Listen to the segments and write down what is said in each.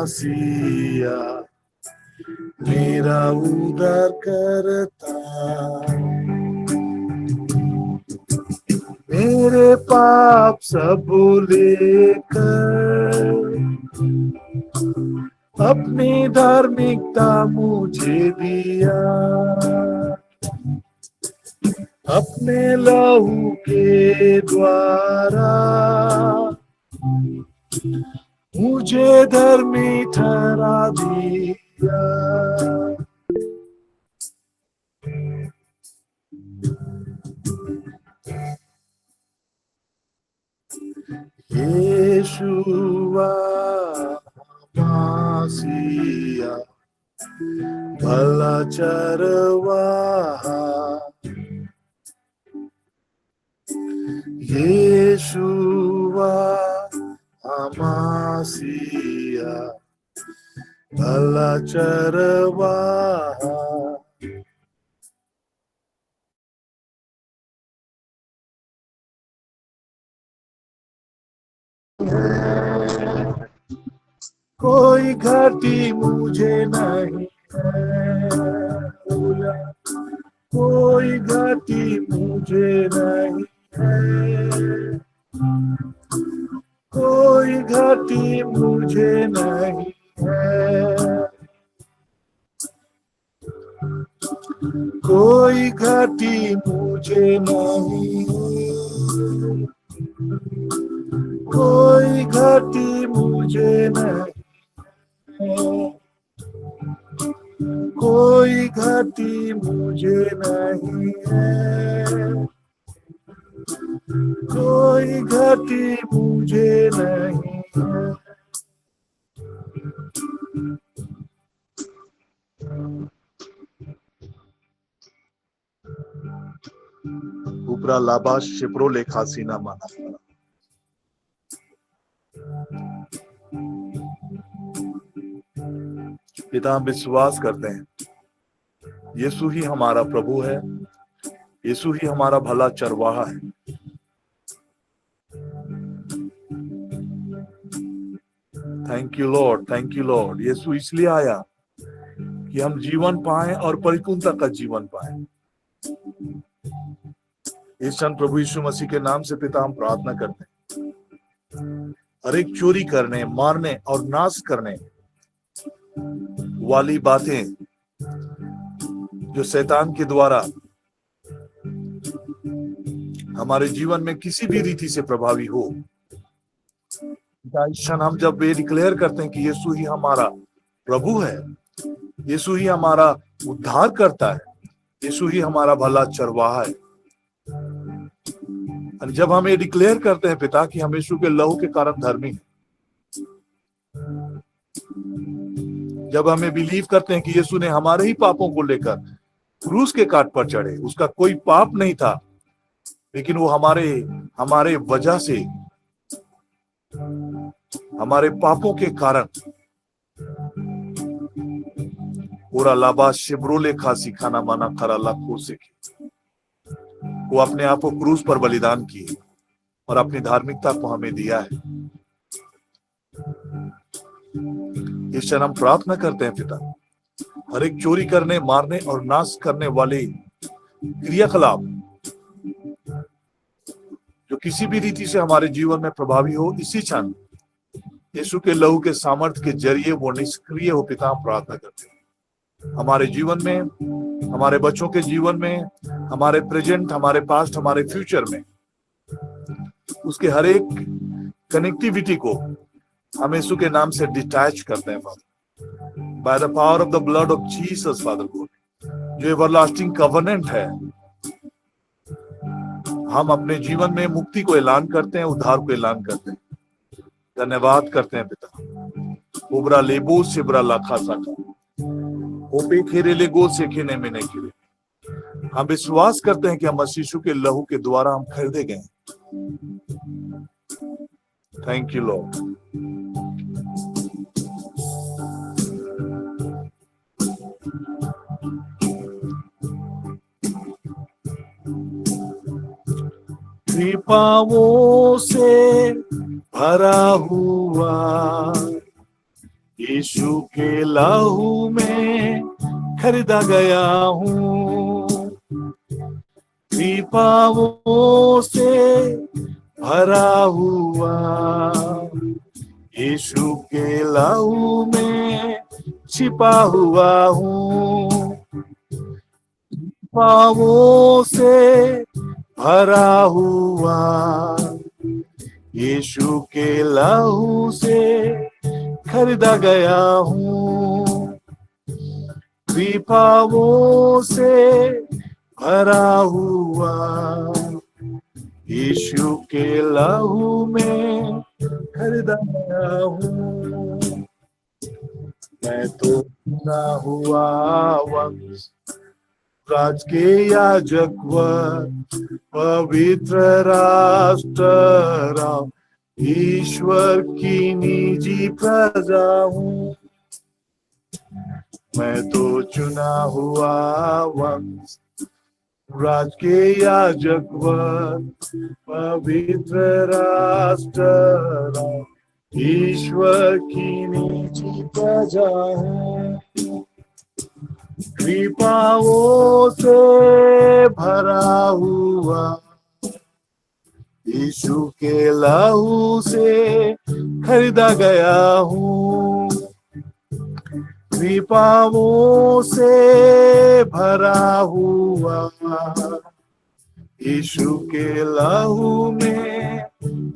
मसीहा मेरा उद्धार करता, मेरे पाप सब लेकर अपनी धार्मिकता मुझे दिया, अपने लहू के द्वारा मुझे धर्मी ठहरा दिया। यीशुआ मसीहा भला चरवाहा, यीशुआ मसीहा भला चरवाहा। कोई घाटी मुझे नहीं है, कोई घाटी मुझे नहीं है, कोई घाटी मुझे नहीं है, कोई घाटी मुझे नहीं है, कोई घाटी मुझे नहीं है, कोई घाटी मुझे नहीं है, कोई घाटी मुझे नहीं है। उपरा लाबा शिप्रो लेखासीना माना। पिता हम विश्वास करते हैं यीशु ही हमारा प्रभु है, यीशु ही हमारा भला चरवाहा है। Thank you Lord, thank you Lord. यीशु इसलिए आया कि हम जीवन पाएं और परिपूर्णता का जीवन पाएं। इस क्षण प्रभु यीशु मसीह के नाम से पिता हम प्रार्थना करते हैं, हर एक चोरी करने, मारने और नाश करने वाली बातें जो शैतान के द्वारा हमारे जीवन में किसी भी रीति से प्रभावी हो, इस क्षण हम जब ये डिक्लेयर करते हैं कि यीशु ही हमारा प्रभु है, यीशु ही हमारा उद्धार करता है, यीशु ही हमारा भला चरवाहा है, और जब हम ये डिक्लेयर करते हैं पिता कि हम यीशु के लहू के कारण धर्मी हैं, जब हमें बिलीव करते हैं कि यीशु ने हमारे ही पापों को लेकर क्रूस के काट पर चढ़े, उसका कोई पाप नहीं था, लेकिन वो हमारे वजह से, हमारे पापों के कारण पूरा लाबा शिब्रोले खासी खाना माना खरा लाखों से वो अपने आप को क्रूस पर बलिदान किए और अपनी धार्मिकता को हमें दिया है। इस क्षण हम प्रार्थना करते हैं पिता, हर एक चोरी करने, मारने और नाश करने वाले क्रियाकलाप जो किसी भी रीति से हमारे जीवन में प्रभावी हो, इसी क्षण यीशु के लहू के सामर्थ्य के जरिए वो निष्क्रिय हो पिता। हम प्रार्थना करते हैं हमारे जीवन में, हमारे बच्चों के जीवन में, हमारे प्रेजेंट, हमारे पास्ट, हमारे फ्यूचर में, उसके हर एक कनेक्टिविटी को हम यीशु के नाम से डिटैच करते हैं father, by the power of the blood of Jesus father God. जो एवरलास्टिंग कवर्नेंट है, हम अपने जीवन में मुक्ति को ऐलान करते हैं, उद्धार को ऐलान करते हैं। धन्यवाद करते हैं पिता। उबरा लेबो सिबरा लाखा साखा ओपे खेरे ले गो से खेने में नहीं खेरे। हम विश्वास करते हैं कि हम मसीह यीशु के लहू के द्वारा हम खरीदे गए। Thank you Lord. कृपाओं से भरा हुआ यीशु के लहू में खरीदा गया हूँ, कृपाओं से भरा हुआ। यीशु के लहू में छिपा हुआ हूँ, पापों से भरा हुआ। यीशु के लहू से खरीदा गया हूँ, कृपाओं से भरा हुआ। यीशु के लहू में खरीदा गया हूँ। मैं तो चुना हुआ वंश, राज के याजक व पवित्र राष्ट्र, ईश्वर की निजी प्रजा हूँ। मैं तो चुना हुआ वंश, राज के याजक व पवित्र राष्ट्र, ईश्वर की निजी प्रजा हूँ। कृपाओं से भरा हुआ, यीशु के लहू से खरीदा गया हूँ, कृपाओं से भरा हुआ। यीशु के लहू में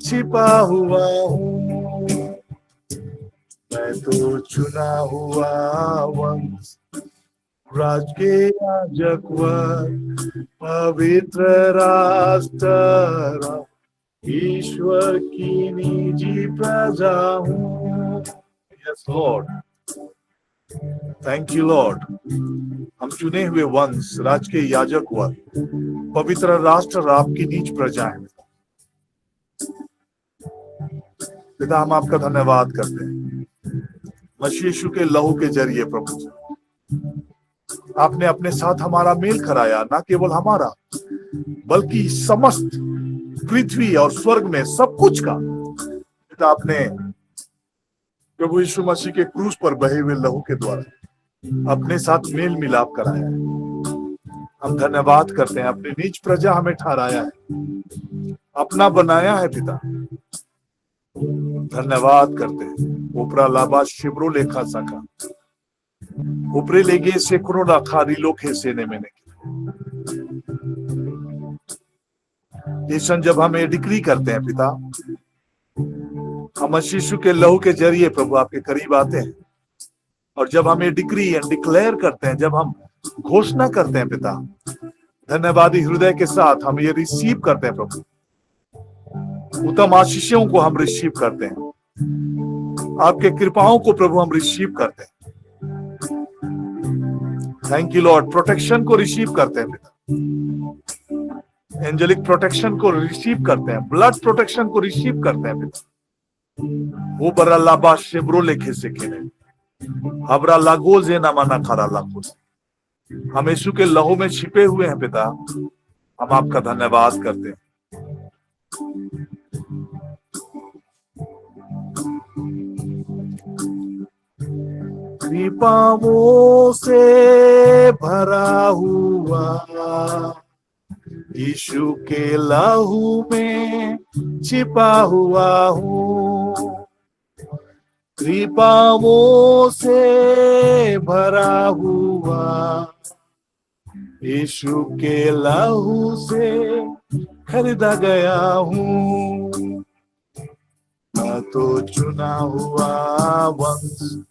छिपा हुआ हूँ। मैं तो चुना हुआ वंश, राज के याजक व पवित्र राष्ट्र, ईश्वर की निजी प्रजा हूँ। Yes Lord, thank you Lord. हम चुने हुए वंश, राज के याजक व पवित्र राष्ट्र, आपकी नीच प्रजा है। पिता, हम आपका धन्यवाद करते हैं मसीह यीशु के लहू के जरिए। प्रभु जी, आपने अपने साथ हमारा मेल कराया, ना केवल हमारा बल्कि समस्त पृथ्वी और स्वर्ग में सब कुछ का। पिता, आपने प्रभु यीशु मसीह के क्रूस पर बहे हुए लहू के द्वारा अपने साथ मेल मिलाप कराया है। हम धन्यवाद करते हैं, अपनी नीच प्रजा हमें ठहराया है, अपना बनाया है। पिता, धन्यवाद करते हैं। ऊपरा लाबा शिब्रो लेखा सका ऊपरे लेगे से क्रोना खारी लोखे से ने मैंने। ये क्षण जब हम ये डिक्री करते हैं पिता, हम यीशु के लहू के जरिए प्रभु आपके करीब आते हैं। और जब हम ये डिक्री एंड डिक्लेयर करते हैं, जब हम घोषणा करते हैं पिता, धन्यवादी हृदय के साथ हम ये रिसीव करते हैं प्रभु। उत्तम आशीषों को हम रिसीव करते हैं, आपके कृपाओं को प्रभु हम रिसीव करते हैं। Thank you Lord. प्रोटेक्शन को रिसीव करते हैं पिता, एंजेलिक प्रोटेक्शन को रिसीव करते हैं, ब्लड प्रोटेक्शन को रिसीव करते हैं पिता। वो बरा लाबा शेब्रो लेखे से खेले हबरा लागो जे ना माना खारा लागो। हम यीशु के लहू में छिपे हुए हैं पिता, हम आपका धन्यवाद करते हैं। कृपाओं से भरा हुआ, यीशु के लहू में छिपा हुआ हूँ। कृपाओं से भरा हुआ, यीशु के लहू से खरीदा गया हूँ। मैं तो चुना हुआ वंश,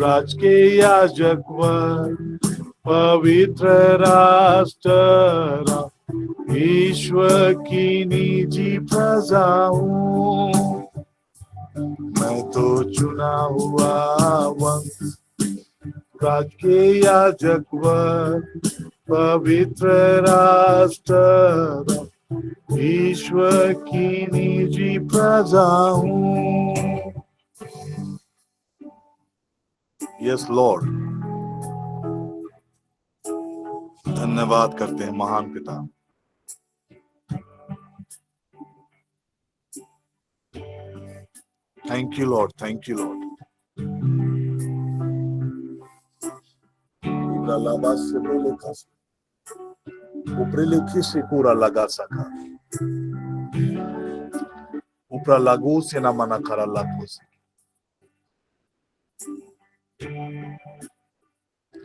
राज के याजक व पवित्र राष्ट्र, ईश्वर की निजी प्रजा हूँ। मैं तो चुना हुआ वंश, राज के याजक व पवित्र राष्ट्र, ईश्वर की निजी प्रजा हूँ। यस लॉर्ड, धन्यवाद करते हैं महान पिता। Thank you Lord, thank you Lord. Kura lava sebele kasi. Uprile kisi kura laga saka. Upra lago se na mana kara lago.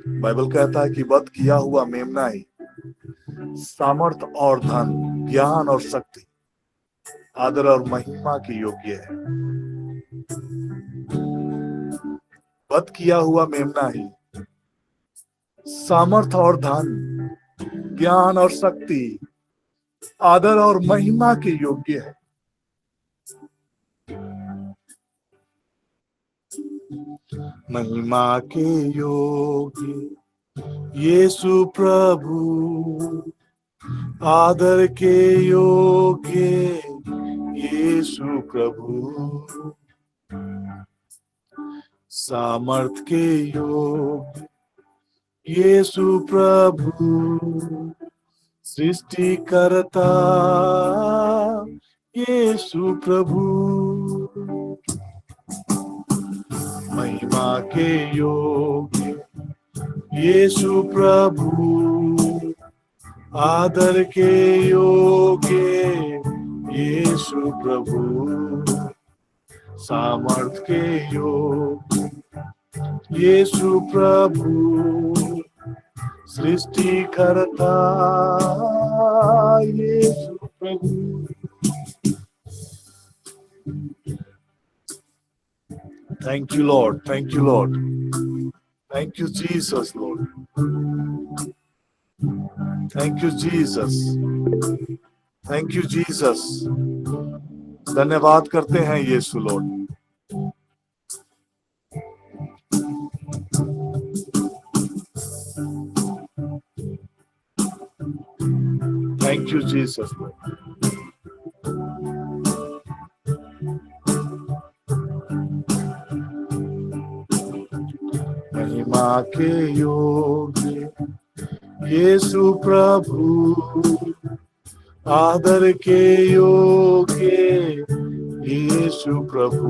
Bible कहता है कि वध किया हुआ मेमना ही सामर्थ और धन, ज्ञान और शक्ति, आदर और महिमा के योग्य है। वध किया हुआ मेमना ही सामर्थ और धन, ज्ञान और शक्ति, आदर और महिमा के योग्य है। महिमा के योग्य यीशु प्रभु, आदर के योग्य यीशु प्रभु, सामर्थ के योग्य यीशु प्रभु, सृष्टिकर्ता यीशु प्रभु। महिमा के योग्य यीशु प्रभु, आदर के योग्य यीशु प्रभु, सामर्थ के योग्य यीशु प्रभु, सृष्टिकर्ता यीशु प्रभु। Thank you, Lord. Thank you, Lord. Thank you, Jesus, Lord. Thank you, Jesus. Thank you, Jesus. धन्यवाद करते हैं यीशु Lord. Thank you, Jesus, Lord. महिमा के योग्य यीशु प्रभु, आदर के योग्य यीशु प्रभु,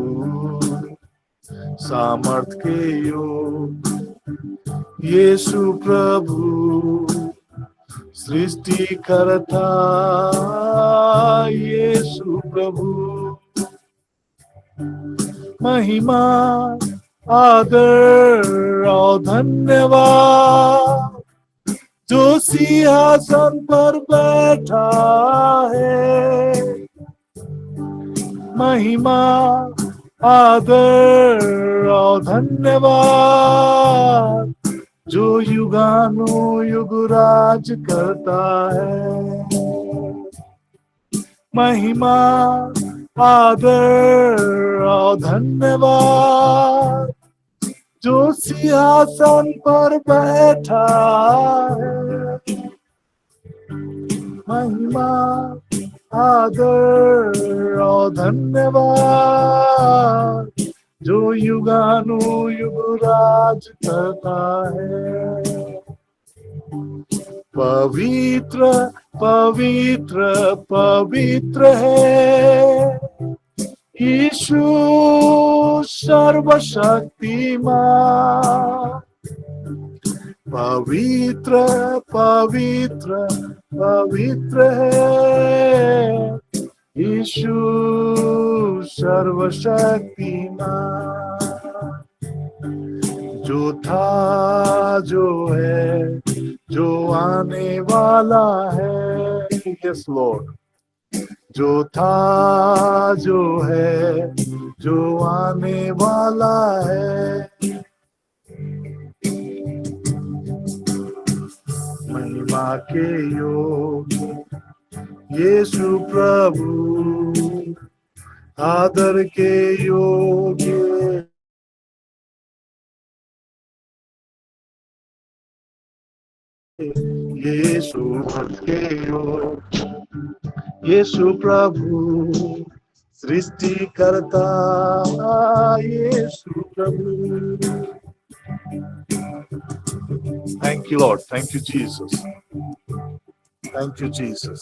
सामर्थ के योग्य यीशु प्रभु, सृष्टिकर्ता यीशु प्रभु। महिमा, आदर और धन्यवाद जो सिंहासन पर बैठा है। महिमा, आदर और धन्यवाद जो युगानुयुग राज करता है। महिमा, आदर और धन्यवाद जो सिंहासन पर बैठा है। महिमा, आदर और धन्यवाद जो युगानुयुग राज करता है। पवित्र पवित्र पवित्र है यीशु सर्वशक्तिमान। पवित्र पवित्र पवित्र है यीशु सर्वशक्तिमान। जो था, जो है, जो आने वाला है। Yes Lord. जो था, जो है, जो आने वाला है। महिमा के योग्य यीशु प्रभु, आदर के योग्य यीशु के योग्य यीशु प्रभु, सृष्टिकर्ता यीशु प्रभु। Thank you, Lord. Thank you, Jesus. Thank you, Jesus.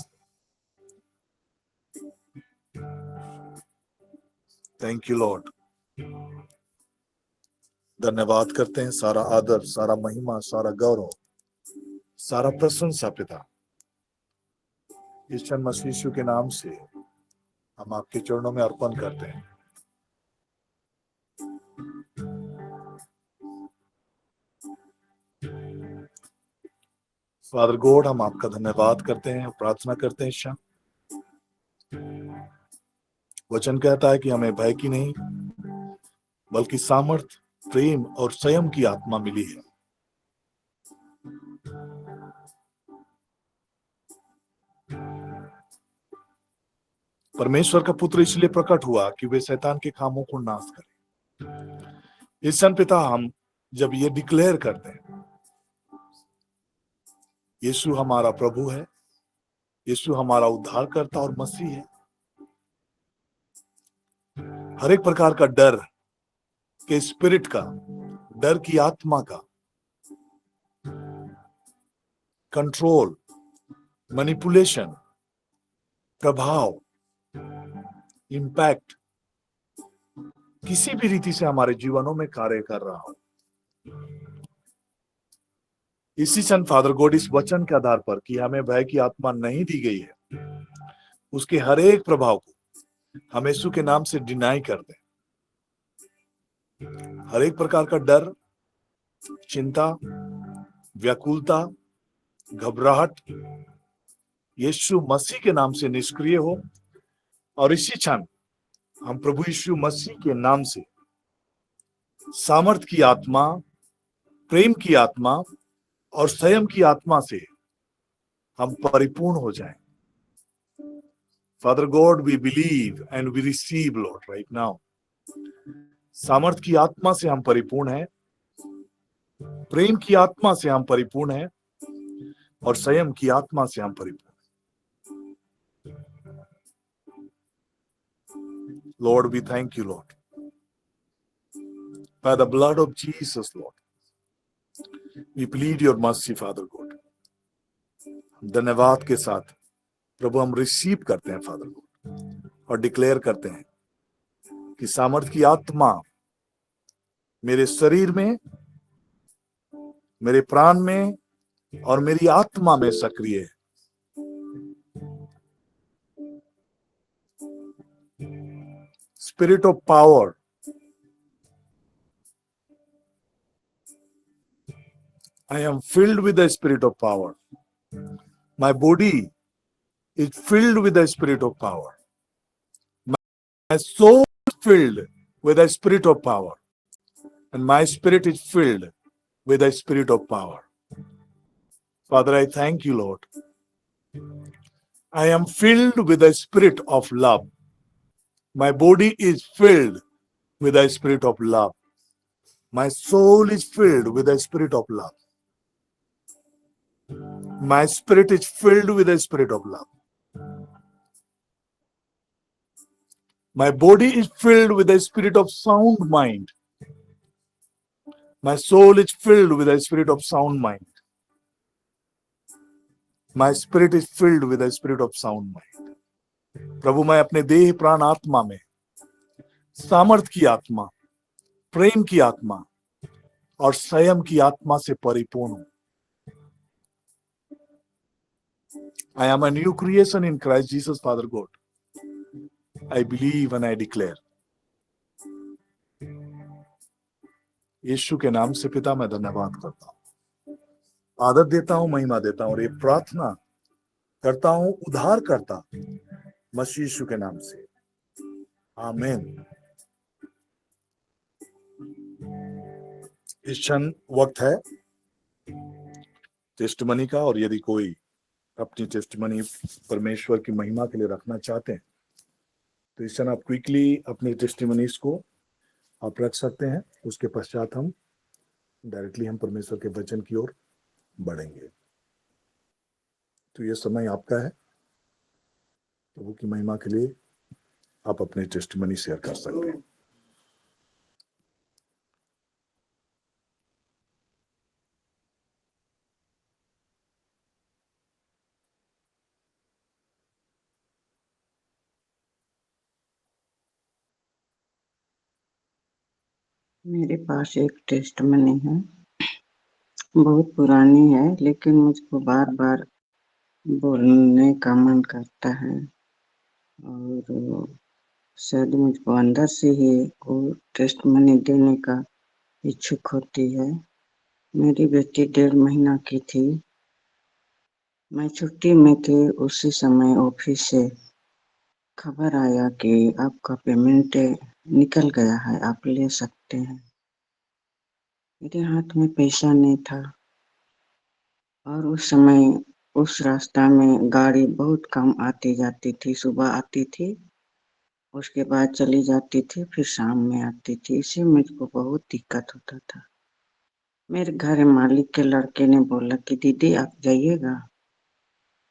Thank you, Lord. धन्यवाद करते हैं। सारा आदर, सारा महिमा, सारा गौरव सारा प्रशंसा पिता ईश्वर मसीह यीशु के नाम से हम आपके चरणों में अर्पण करते हैं। फादर गॉड, हम आपका धन्यवाद करते हैं, प्रार्थना करते हैं। ईश्वर, वचन कहता है कि हमें भय की नहीं बल्कि सामर्थ, प्रेम और संयम की आत्मा मिली है। परमेश्वर का पुत्र इसलिए प्रकट हुआ कि वे शैतान के कामों को नाश करें। इस सन पिता, हम जब ये डिक्लेयर करते हैं यीशु हमारा प्रभु है, यीशु हमारा उद्धारकर्ता और मसीह है, हर एक प्रकार का डर के स्पिरिट का, डर की आत्मा का कंट्रोल, मैनिपुलेशन, प्रभाव, इंपैक्ट किसी भी रीति से हमारे जीवनों में कार्य कर रहा हो, इसी सन फादर गॉड इस वचन के आधार पर कि हमें भय की आत्मा नहीं दी गई है, उसके हर एक प्रभाव को हम यीशु के नाम से डिनाई कर दें। हर एक प्रकार का डर, चिंता, व्याकुलता, घबराहट यीशु मसीह के नाम से निष्क्रिय हो, और इसी क्षण हम प्रभु यीशु मसीह के नाम से सामर्थ की आत्मा, प्रेम की आत्मा और संयम की आत्मा से हम परिपूर्ण हो जाएं। Father God, we believe and we receive Lord right now. सामर्थ की आत्मा से हम परिपूर्ण हैं, प्रेम की आत्मा से हम परिपूर्ण हैं और संयम की आत्मा से हम परिपूर्ण। Lord, we thank you, Lord. By the blood of Jesus, Lord, we plead your mercy, Father God. धन्यवाद के साथ प्रभु हम रिसीव करते हैं फादर गॉड, और डिक्लेयर करते हैं कि सामर्थ की आत्मा मेरे शरीर में, मेरे प्राण में और मेरी आत्मा में सक्रिय है। Spirit of power, I am filled with the spirit of power. My body is filled with the spirit of power. My soul is filled with the spirit of power. And my spirit is filled with the spirit of power. Father, I thank you, Lord. I am filled with the spirit of love. My body is filled with the spirit of love. My soul is filled with the spirit of love. My spirit is filled with the spirit of love. My body is filled with the spirit of sound mind. My soul is filled with the spirit of sound mind. My spirit is filled with the spirit of sound mind. प्रभु, मैं अपने देह, प्राण, आत्मा में सामर्थ की आत्मा, प्रेम की आत्मा और संयम की आत्मा से परिपूर्ण हूं। I am a new creation in Christ Jesus, Father God. I believe and I declare. यीशु के नाम से पिता मैं धन्यवाद करता हूं, आदर देता हूं, महिमा देता हूं और ये प्रार्थना करता हूं उद्धार करता मसीह यीशु के नाम से, आमीन। इस क्षण वक्त है टेस्टमनी का, और यदि कोई अपनी टेस्टमनी परमेश्वर की महिमा के लिए रखना चाहते हैं तो इस क्षण आप क्विकली अपनी टेस्टमनीज को आप रख सकते हैं। उसके पश्चात हम डायरेक्टली परमेश्वर के वचन की ओर बढ़ेंगे। तो ये समय आपका है, प्रभु की महिमा के लिए आप अपने टेस्टमनी शेयर कर सकते हैं। मेरे पास एक टेस्टमनी है। बहुत पुरानी है, लेकिन मुझको बार बार बोलने का मन करता है और शायद मुझको अंदर से ही वो टेस्ट मनी देने का इच्छुक होती है। मेरी बेटी 1.5 महीना की थी। मैं छुट्टी में थी, उसी समय ऑफिस से खबर आया कि आपका पेमेंट निकल गया है, आप ले सकते हैं। मेरे हाथ में पैसा नहीं था और उस समय उस रास्ता में गाड़ी बहुत कम आती जाती थी। सुबह आती थी, उसके बाद चली जाती थी, फिर शाम में आती थी। इससे मुझको बहुत दिक्कत होता था। मेरे घर मालिक के लड़के ने बोला कि दीदी आप जाइएगा,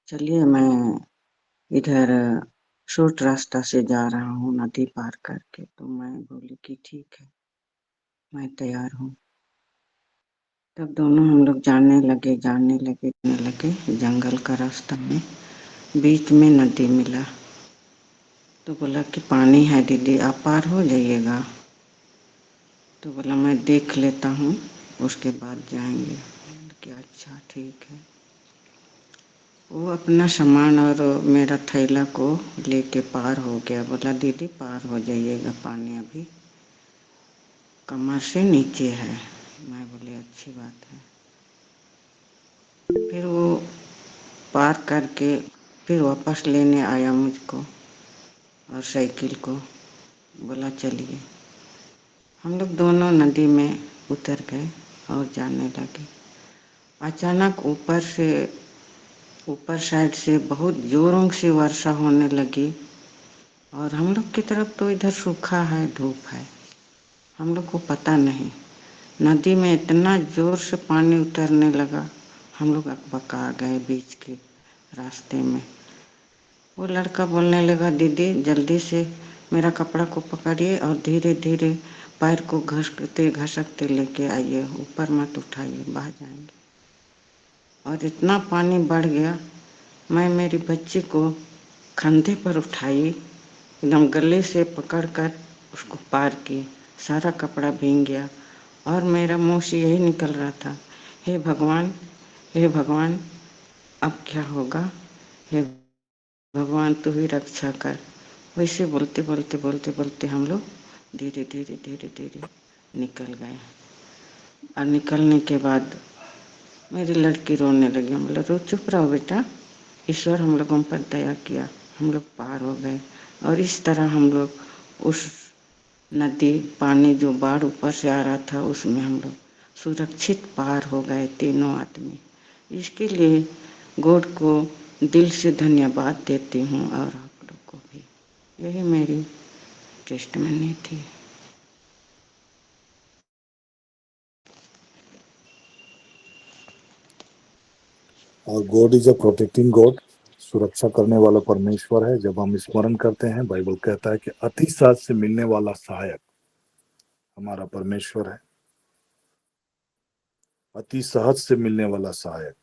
चलिए मैं इधर शॉर्ट रास्ता से जा रहा हूँ नदी पार करके। तो मैं बोली कि ठीक है, मैं तैयार हूँ। तब दोनों हम लोग जाने लगे जंगल का रास्ता में। बीच में नदी मिला तो बोला कि पानी है दीदी, आप पार हो जाइएगा। तो बोला मैं देख लेता हूँ, उसके बाद जाएंगे। कि अच्छा ठीक है। वो अपना सामान और मेरा थैला को लेके पार हो गया। बोला दीदी पार हो जाइएगा, पानी अभी कमर से नीचे है। मैं बोली अच्छी बात है। फिर वो पार करके फिर वापस लेने आया मुझको और साइकिल को। बोला चलिए। हम लोग दोनों नदी में उतर गए और जाने लगे। अचानक ऊपर साइड से बहुत जोरों से वर्षा होने लगी और हम लोग की तरफ तो इधर सूखा है, धूप है। हम लोग को पता नहीं, नदी में इतना जोर से पानी उतरने लगा, हम लोग अकबका गए बीच के रास्ते में। वो लड़का बोलने लगा दीदी जल्दी से मेरा कपड़ा को पकड़िए और धीरे धीरे पैर को घसकते घसकते लेके आइए, ऊपर मत उठाइए, बह जाएंगे। और इतना पानी बढ़ गया, मैं मेरी बच्ची को कंधे पर उठाई, एकदम गले से पकड़कर उसको पार की। सारा कपड़ा भीग गया और मेरा मुंह से यही निकल रहा था, हे भगवान, हे भगवान, अब क्या होगा, हे भगवान तू ही रक्षा कर। वैसे बोलते हम लोग धीरे धीरे निकल गए। और निकलने के बाद मेरी लड़की रोने लगी। हम बोला रो, चुप रहो बेटा, ईश्वर हम लोगों पर दया किया, हम लोग पार हो गए। और इस तरह हम लोग उस नदी, पानी जो बाढ़ ऊपर से आ रहा था, उसमें हम लोग सुरक्षित पार हो गए तीनों आदमी। इसके लिए गॉड को दिल से धन्यवाद देती हूँ और आप लोग को भी। यही मेरी टेस्टमनी थी। और God is a protecting God, सुरक्षा करने वाला परमेश्वर है। जब हम स्मरण करते हैं, बाइबल कहता है कि अति साथ से मिलने वाला सहायक हमारा परमेश्वर है। अति सहज से मिलने वाला सहायक।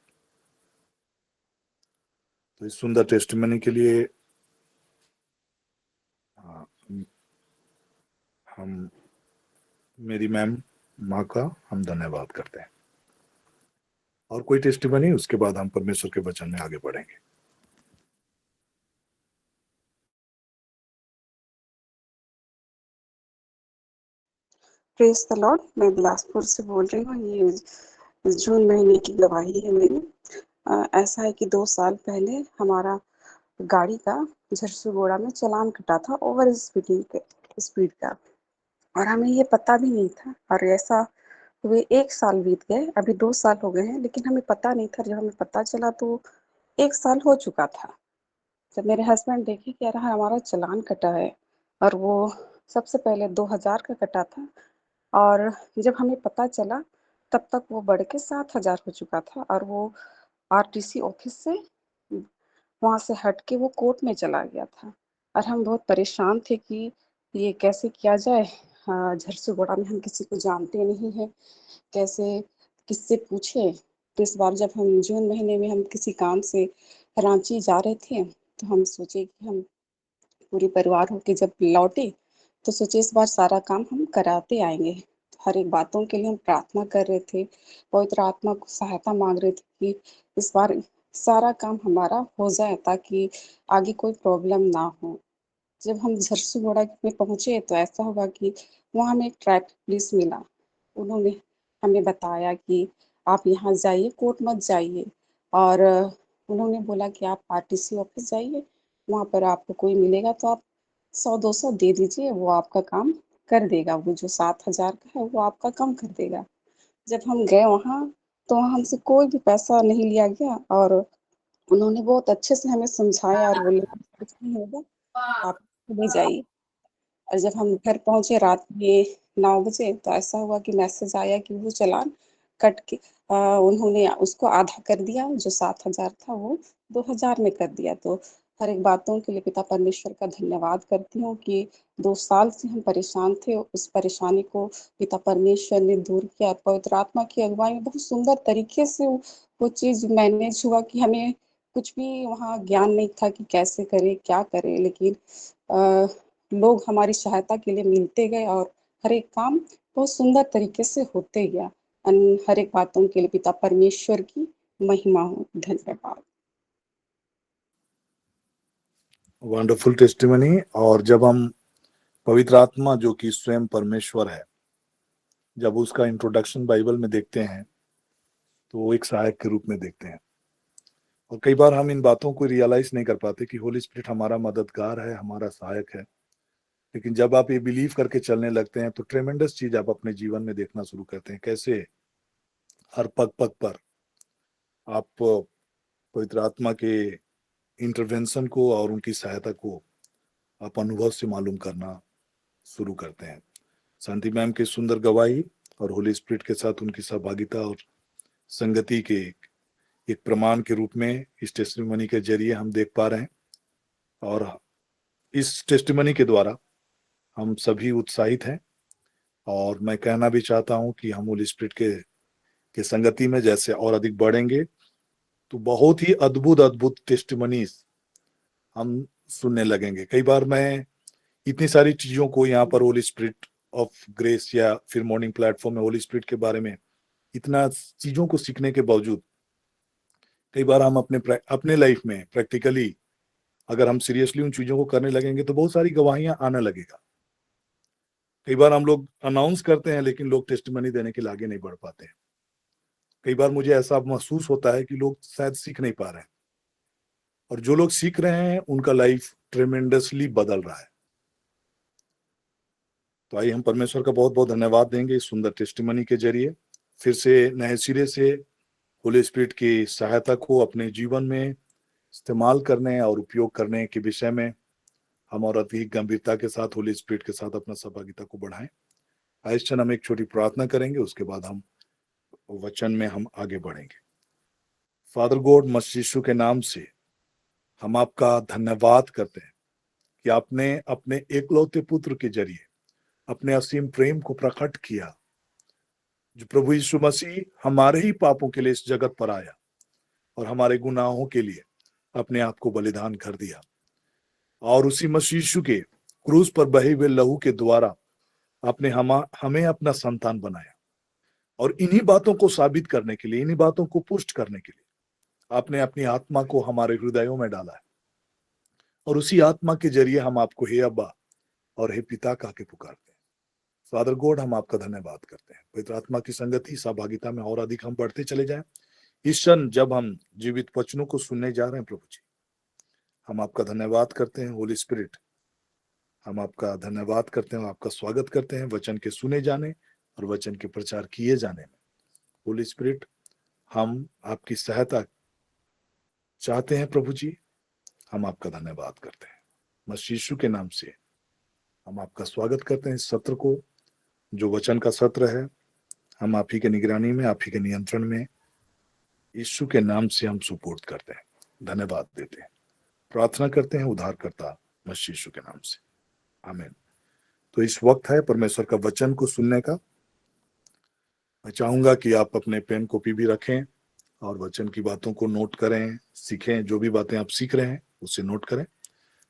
तो इस सुंदर टेस्टमनी के लिए हम मेरी मैम माँ का हम धन्यवाद करते हैं। और कोई टेस्टिमनी, उसके बाद हम परमेश्वर के वचन में आगे बढ़ेंगे। Praise the Lord. मैं बिलासपुर से बोल रही हूँ। ये जून महीने की गवाही है मेरी। ऐसा है कि 2 साल पहले हमारा गाड़ी का झरसुगुड़ा में चालान कटा था, ओवर स्पीड का, और हमें ये पता भी नहीं था। और ऐसा हुए 1 साल बीत गए, अभी 2 साल हो गए हैं, लेकिन हमें पता नहीं था। जब हमें पता चला तो 1 साल हो चुका था। जब मेरे हस्बैंड देखे कि यार हमारा चालान कटा है, और वो सबसे पहले 2,000 का कटा था, और जब हमें पता चला तब तक वो बढ़ के 7,000 हो चुका था। और वो आरटीसी ऑफिस से वहाँ से हट के वो कोर्ट में चला गया था। और हम बहुत परेशान थे कि ये कैसे किया जाए। झरसुगुड़ा में हम किसी को जानते नहीं हैं, कैसे किससे पूछे। तो इस बार जब हम जून महीने में हम किसी काम से रांची जा रहे थे, तो हम सोचे कि हम पूरे परिवार होके जब लौटे तो सोचे इस बार सारा काम हम कराते आएंगे। हर एक बातों के लिए हम प्रार्थना कर रहे थे, पवित्र आत्मा को सहायता माँग रहे थे कि इस बार सारा काम हमारा हो जाए ताकि आगे कोई प्रॉब्लम ना हो। जब हम झरसुगुड़ा में पहुँचे तो ऐसा हुआ कि वहाँ हमें एक ट्रैफिक पुलिस मिला। उन्होंने हमें बताया कि आप यहाँ जाइए, कोर्ट मत जाइए और उन्होंने बोला कि आप आरटीसी ऑफ़िस जाइए, वहाँ पर आपको कोई मिलेगा तो आप 100-200 दे दीजिए, वो आपका काम कर देगा, वो जो 7,000 का है वो आपका कम कर देगा। जब हम गए वहाँ, तो वहाँ हमसे कोई भी पैसा नहीं लिया गया और उन्होंने बहुत अच्छे से हमें समझाया और बोले कुछ नहीं होगा, आप चले जाइए। और जब हम घर पहुँचे रात में 9 बजे तो ऐसा हुआ कि मैसेज आया कि वो चालान कट के उन्होंने उसको आधा कर दिया, जो 7,000 था वो 2,000 में कर दिया। तो हर एक बातों के लिए पिता परमेश्वर का धन्यवाद करती हूँ कि 2 साल से हम परेशान थे, उस परेशानी को पिता परमेश्वर ने दूर किया। पवित्र आत्मा की अगुवाई में बहुत सुंदर तरीके से वो चीज़ मैनेज हुआ कि हमें कुछ भी वहाँ ज्ञान नहीं था कि कैसे करें, क्या करें? लेकिन अ, लोग हमारी सहायता के लिए मिलते गए और हर एक काम बहुत सुंदर तरीके से होते गया। हर एक बातों के लिए पिता परमेश्वर की महिमा हो। धन्यवाद। Wonderful testimony. और जब हम पवित्र आत्मा जो कि स्वयं परमेश्वर है, जब उसका इंट्रोडक्शन बाइबल में देखते हैं तो वो एक सहायक के रूप में देखते हैं। और कई बार हम इन बातों को रियलाइज नहीं कर पाते कि होली स्पिरिट हमारा मददगार है, हमारा सहायक है। लेकिन जब आप ये बिलीव करके चलने लगते हैं तो ट्रेमेंडस चीज आप अपने जीवन में देखना शुरू करते हैं, कैसे हर पग पग पर आप पवित्र आत्मा के इंटरवेंशन को और उनकी सहायता को आप अनुभव से मालूम करना शुरू करते हैं। शांति मैम की सुंदर गवाही और होली स्पिरिट के साथ उनकी सहभागिता और संगति के एक प्रमाण के रूप में इस टेस्टिमनी के जरिए हम देख पा रहे हैं। और इस टेस्टिमनी के द्वारा हम सभी उत्साहित हैं। और मैं कहना भी चाहता हूं कि हम होली स्पिरिट के संगति में जैसे और अधिक बढ़ेंगे तो बहुत ही अद्भुत अद्भुत टेस्टिमनीज हम सुनने लगेंगे। कई बार मैं इतनी सारी चीजों को यहाँ पर होली स्पिरिट ऑफ ग्रेस या फिर मॉर्निंग प्लेटफॉर्म में होली स्पिरिट के बारे में इतना चीजों को सीखने के बावजूद कई बार हम अपने लाइफ में प्रैक्टिकली अगर हम सीरियसली उन चीजों को करने लगेंगे तो बहुत सारी गवाहियां आने लगेगा। कई बार हम लोग अनाउंस करते हैं लेकिन लोग टेस्टिमनी देने के लिए आगे नहीं बढ़ पाते हैं। कई बार मुझे ऐसा महसूस होता है कि लोग शायद सीख नहीं पा रहे हैं, और जो लोग सीख रहे हैं उनका लाइफ ट्रेमेंडसली बदल रहा है। तो आइए हम परमेश्वर का बहुत बहुत धन्यवाद देंगे इस सुंदर टेस्टिमनी के जरिए। फिर से नए सिरे से होली स्पिरिट की सहायता को अपने जीवन में इस्तेमाल करने और उपयोग करने के विषय में हम और अधिक गंभीरता के साथ होली स्पिरिट के साथ अपना सहभागिता को बढ़ाएं। इस क्षण हम एक छोटी प्रार्थना करेंगे, उसके बाद हम वचन में हम आगे बढ़ेंगे। फादर गॉड, मसीह यीशु के नाम से हम आपका धन्यवाद करते हैं कि आपने अपने एकलौते पुत्र के जरिए अपने असीम प्रेम को प्रकट किया, जो प्रभु यीशु मसीह हमारे ही पापों के लिए इस जगत पर आया और हमारे गुनाहों के लिए अपने आप को बलिदान कर दिया, और उसी मसीह यीशु के क्रूस पर बहे हुए लहू के द्वारा आपने हमें अपना संतान बनाया। और इन्हीं बातों को साबित करने के लिए, इन्हीं बातों को पुष्ट करने के लिए आपने अपनी आत्मा को हमारे हृदयों में डाला है, और उसी आत्मा के जरिए हम आपको हे अब्बा और हे पिता कह के पुकारते हैं। फादर गॉड, हम आपका धन्यवाद करते हैं। पवित्र आत्मा की संगति सहभागिता में और अधिक हम बढ़ते चले जाएं। इस क्षण जब हम जीवित वचनों को सुनने जा रहे हैं प्रभु जी, हम आपका धन्यवाद करते हैं। होली स्पिरिट, हम आपका धन्यवाद करते हैं, आपका स्वागत करते हैं वचन के सुने जाने और वचन के प्रचार किए जाने में। होली स्पिरिट, हम आपकी सहायता चाहते हैं प्रभु जी। हम आपका धन्यवाद करते हैं। मसीह यीशु के नाम से हम आपका स्वागत करते हैं। इस सत्र को, जो वचन का सत्र है, हम आप ही के निगरानी में, आप ही के नियंत्रण में यीशु के नाम से हम सुपुर्द करते हैं, धन्यवाद देते हैं, प्रार्थना करते हैं उद्धारकर्ता मसीह यीशु के नाम से, आमीन। तो इस वक्त है परमेश्वर का वचन को सुनने का। मैं चाहूंगा कि आप अपने पेन कॉपी भी रखें और वचन की बातों को नोट करें, सीखें। जो भी बातें आप सीख रहे हैं उसे नोट करें।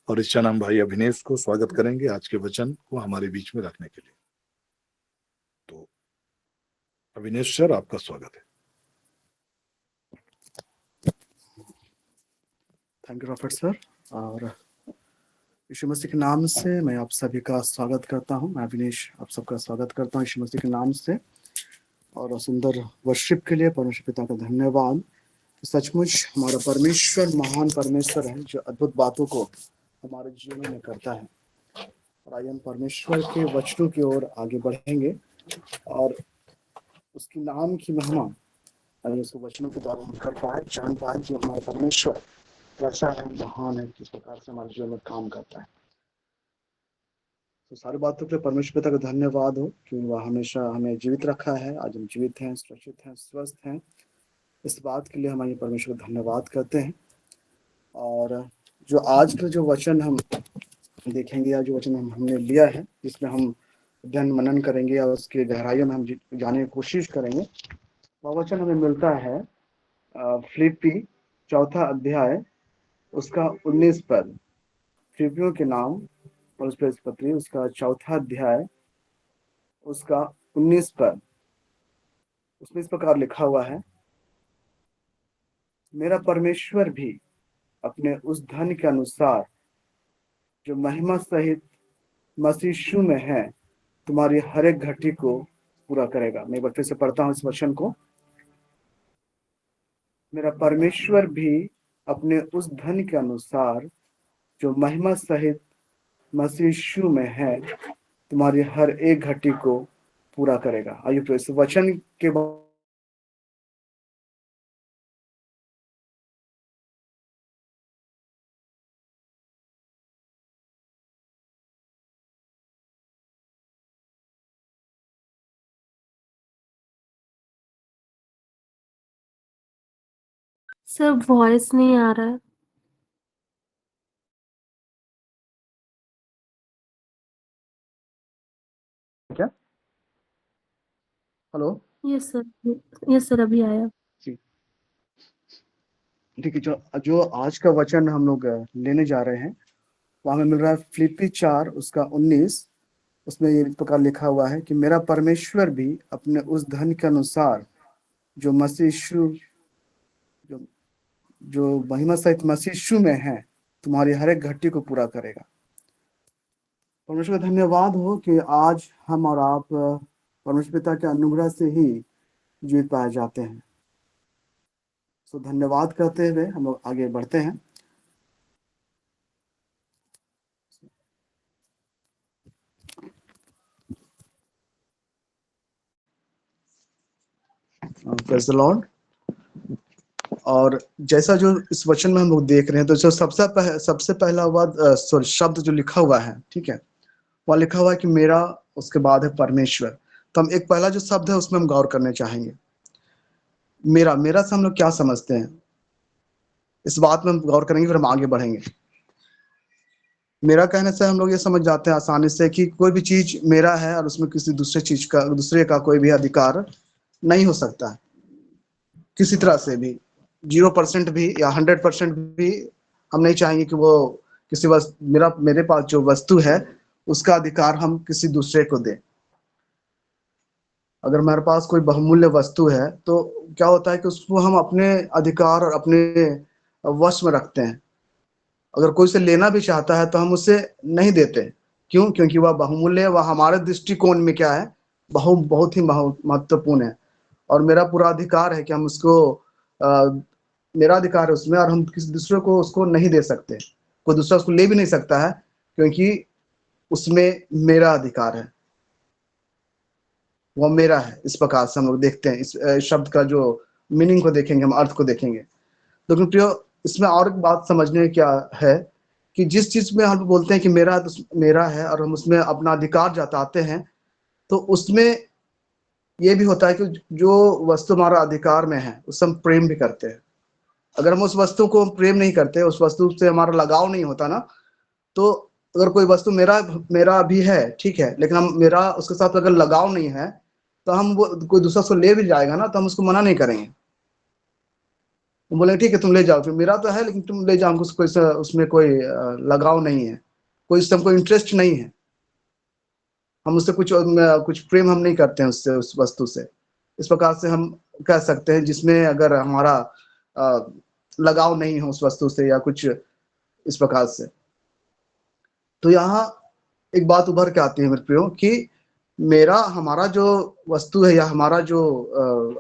और इस क्षण हम भाई अभिनेश को स्वागत करेंगे आज के वचन को हमारे बीच में रखने के लिए। तो अविनेश सर, आपका स्वागत है। Thank you Robert sir. और यीशु मसीह के नाम से मैं आप सभी का स्वागत करता हूं। मैं अविनेश आप सबका स्वागत करता हूं यीशु मसीह के नाम से। और सुंदर वर्शिप के लिए परमेश्वर पिता का धन्यवाद। सचमुच हमारा परमेश्वर महान परमेश्वर है जो अद्भुत बातों को हमारे जीवन में करता है। और आइए हम परमेश्वर के वचनों की ओर आगे बढ़ेंगे और उसकी नाम की महिमा अगर उसके वचनों के द्वारा हम कर पाए, जान पाए कि हमारा परमेश्वर कैसा है, महान है, किस प्रकार से हमारे जीवन में काम करता है। तो सारी बातों पे परमेश्वर पिता का धन्यवाद हो कि वह हमेशा हमें जीवित रखा है। आज हम जीवित हैं, सुरक्षित हैं, स्वस्थ हैं। इस बात के लिए हम ये परमेश्वर का धन्यवाद करते हैं। और जो आज का जो वचन हम देखेंगे या जो वचन हमने लिया है, जिसमें हम अध्ययन मनन करेंगे या उसके गहराइयों में हम जाने की कोशिश करेंगे, वह वचन हमें मिलता है फिलिप्पी 4 अध्याय उसका 19 पद। फिलिपियों के नाम और उस पत्री उसका 4 अध्याय उसका 19 पद। उसमें इस प्रकार लिखा हुआ है, मेरा परमेश्वर भी अपने उस धन के अनुसार जो महिमा सहित मसीह यीशु में है तुम्हारी हर एक घटी को पूरा करेगा। मैं एक बार फिर से पढ़ता हूं इस वचन को। मेरा परमेश्वर भी अपने उस धन के अनुसार जो महिमा सहित मसीह यीशु में है तुम्हारी हर एक घटी को पूरा करेगा। आइए तो इस वचन के बाद सर वॉइस नहीं आ रहा है। क्या? हेलो, यस सर अभी आया। ठीक है। जो आज का वचन हम लोग लेने जा रहे हैं वहां में मिल रहा है फिलिप्पी 4 उसका 19। उसमें ये प्रकार लिखा हुआ है कि मेरा परमेश्वर भी अपने उस धन के अनुसार जो मसीह यीशु जो महिमा सहित मसीह यीशु में है तुम्हारी हर एक घटी को पूरा करेगा। परमेश्वर का धन्यवाद हो कि आज हम और आप परमेश्वर पिता के अनुग्रह से ही जीवित पाए जाते हैं। तो धन्यवाद करते हुए हम लोग आगे बढ़ते हैं। Praise the Lord. और जैसा जो इस वचन में हम लोग देख रहे हैं, तो जो सबसे पहला शब्द जो लिखा हुआ है, ठीक है, वहाँ लिखा हुआ है कि मेरा, उसके बाद है परमेश्वर। तो हम एक पहला जो शब्द है उसमें हम गौर करने चाहेंगे। मेरा से हम लोग क्या समझते हैं, इस बात में हम गौर करेंगे, फिर हम आगे बढ़ेंगे। मेरा कहने से हम लोग ये समझ जाते हैं आसानी से कि कोई भी चीज मेरा है और उसमें किसी दूसरे का कोई भी अधिकार नहीं हो सकता है, किसी तरह से भी। 0% भी या 100% भी हम नहीं चाहेंगे कि वो किसी मेरे पास जो वस्तु है उसका अधिकार हम किसी दूसरे को दें। अगर हमारे पास कोई बहुमूल्य वस्तु है तो क्या होता है कि उसको हम अपने अधिकार और अपने वश में रखते हैं। अगर कोई उसे लेना भी चाहता है तो हम उसे नहीं देते। क्यों? क्योंकि वह बहुमूल्य है, वह हमारे दृष्टिकोण में क्या है, बहुत ही महत्वपूर्ण है। और मेरा पूरा अधिकार है कि हम उसको मेरा अधिकार है उसमें, और हम किसी दूसरे को उसको नहीं दे सकते। कोई दूसरा उसको ले भी नहीं सकता है क्योंकि उसमें मेरा अधिकार है, वह मेरा है। इस प्रकार से हम लोग देखते हैं। इस शब्द का जो मीनिंग को देखेंगे, हम अर्थ को देखेंगे। लेकिन प्रियो, इसमें और एक बात समझने क्या है कि जिस चीज में हम बोलते हैं कि मेरा है और हम उसमें अपना अधिकार जताते हैं, तो उसमें यह भी होता है कि जो वस्तु हमारा अधिकार में है उससे हम प्रेम भी करते हैं। अगर हम उस वस्तु को प्रेम नहीं करते, उस वस्तु से हमारा लगाव नहीं होता ना, तो अगर कोई वस्तु मेरा भी है, ठीक है, लेकिन हम मेरा उसके साथ अगर लगाव नहीं है तो हम वो कोई दूसरा उसको ले भी जाएगा ना तो हम उसको मना नहीं करेंगे। हम बोलेंगे ठीक है तुम ले जाओ, फिर मेरा तो है लेकिन तुम ले जाओ, उसमें कोई लगाव नहीं है, कोई उससे हमको इंटरेस्ट नहीं है, हम उससे कुछ प्रेम हम नहीं करते हैं उससे, उस वस्तु से। इस प्रकार से हम कह सकते हैं, जिसमें अगर हमारा लगाव नहीं हो उस वस्तु से या कुछ इस प्रकार से। तो यहाँ एक बात उभर के आती है मेरे प्रियो कि हमारा जो वस्तु है या हमारा जो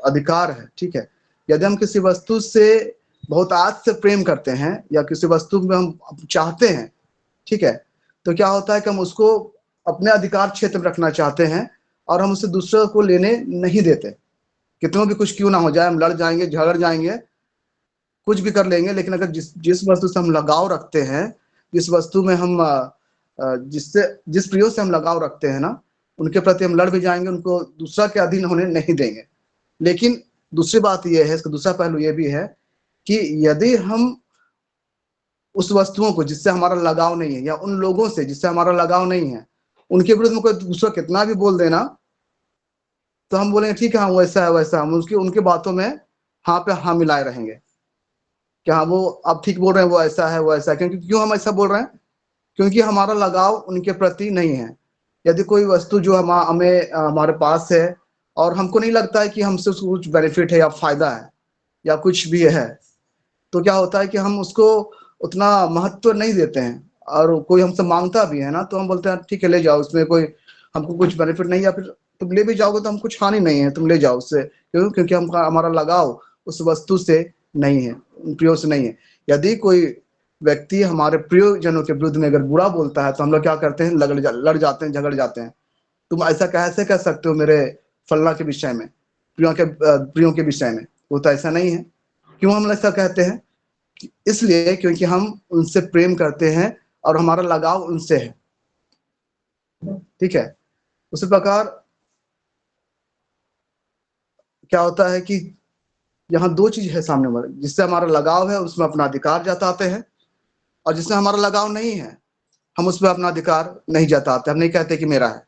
अधिकार है, ठीक है, यदि हम किसी वस्तु से बहुत आज से प्रेम करते हैं या किसी वस्तु में हम चाहते हैं, ठीक है, तो क्या होता है कि हम उसको अपने अधिकार क्षेत्र में रखना चाहते हैं और हम उसे दूसरों को लेने नहीं देते। कितनों भी कुछ क्यों ना हो जाए, हम लड़ जाएंगे, झगड़ जाएंगे, कुछ भी कर लेंगे, लेकिन अगर जिस वस्तु से हम लगाव रखते हैं, जिस वस्तु में हम जिस प्रियो से हम लगाव रखते हैं ना, उनके प्रति हम लड़ भी जाएंगे, उनको दूसरा के अधीन होने नहीं देंगे। लेकिन दूसरी बात यह है, इसका दूसरा पहलू यह भी है कि यदि हम उस वस्तुओं को जिससे हमारा लगाव नहीं है या उन लोगों से जिससे हमारा लगाव नहीं है, उनके विरुद्ध में कोई दूसरा कितना भी बोल देना, तो हम बोलेंगे ठीक है, हाँ वैसा है वैसा, हम उनके बातों में हाँ पे हाँ मिलाए रहेंगे कि हाँ वो आप ठीक बोल रहे हैं, वो ऐसा है वो ऐसा है। क्यों हम ऐसा बोल रहे हैं? क्योंकि हमारा लगाव उनके प्रति नहीं है। यदि कोई वस्तु जो हमें हमारे पास है और हमको नहीं लगता है कि हमसे उसको कुछ बेनिफिट है या फायदा है या कुछ भी है, तो क्या होता है कि हम उसको उतना महत्व नहीं देते हैं। और कोई हमसे मांगता भी है ना, तो हम बोलते हैं ठीक है ले जाओ, उसमें कोई हमको कुछ बेनिफिट नहीं, या फिर तुम ले भी जाओगे तो हम कुछ हानि नहीं है, तुम ले जाओ उससे। क्यों? क्योंकि हमारा लगाव उस वस्तु से नहीं है, प्रियो से नहीं है। यदि कोई व्यक्ति हमारे प्रियजनों के विरुद्ध में अगर बुरा बोलता है तो हम लोग क्या करते हैं? लड़ जाते हैं, झगड़ जाते हैं। तुम ऐसा कैसे कह सकते हो मेरे फलना के विषय में, प्रियों के विषय में? वो तो ऐसा नहीं है। क्यों हम ऐसा कहते हैं? इसलिए क्योंकि हम उनसे प्रेम करते हैं और हमारा लगाव उनसे है, ठीक है। उसी प्रकार क्या होता है कि यहाँ दो चीज है सामने में, जिससे हमारा लगाव है उसमें अपना अधिकार जताते हैं, और जिससे हमारा लगाव नहीं है हम उसमें अपना अधिकार नहीं जताते। हम नहीं कहते कि मेरा है,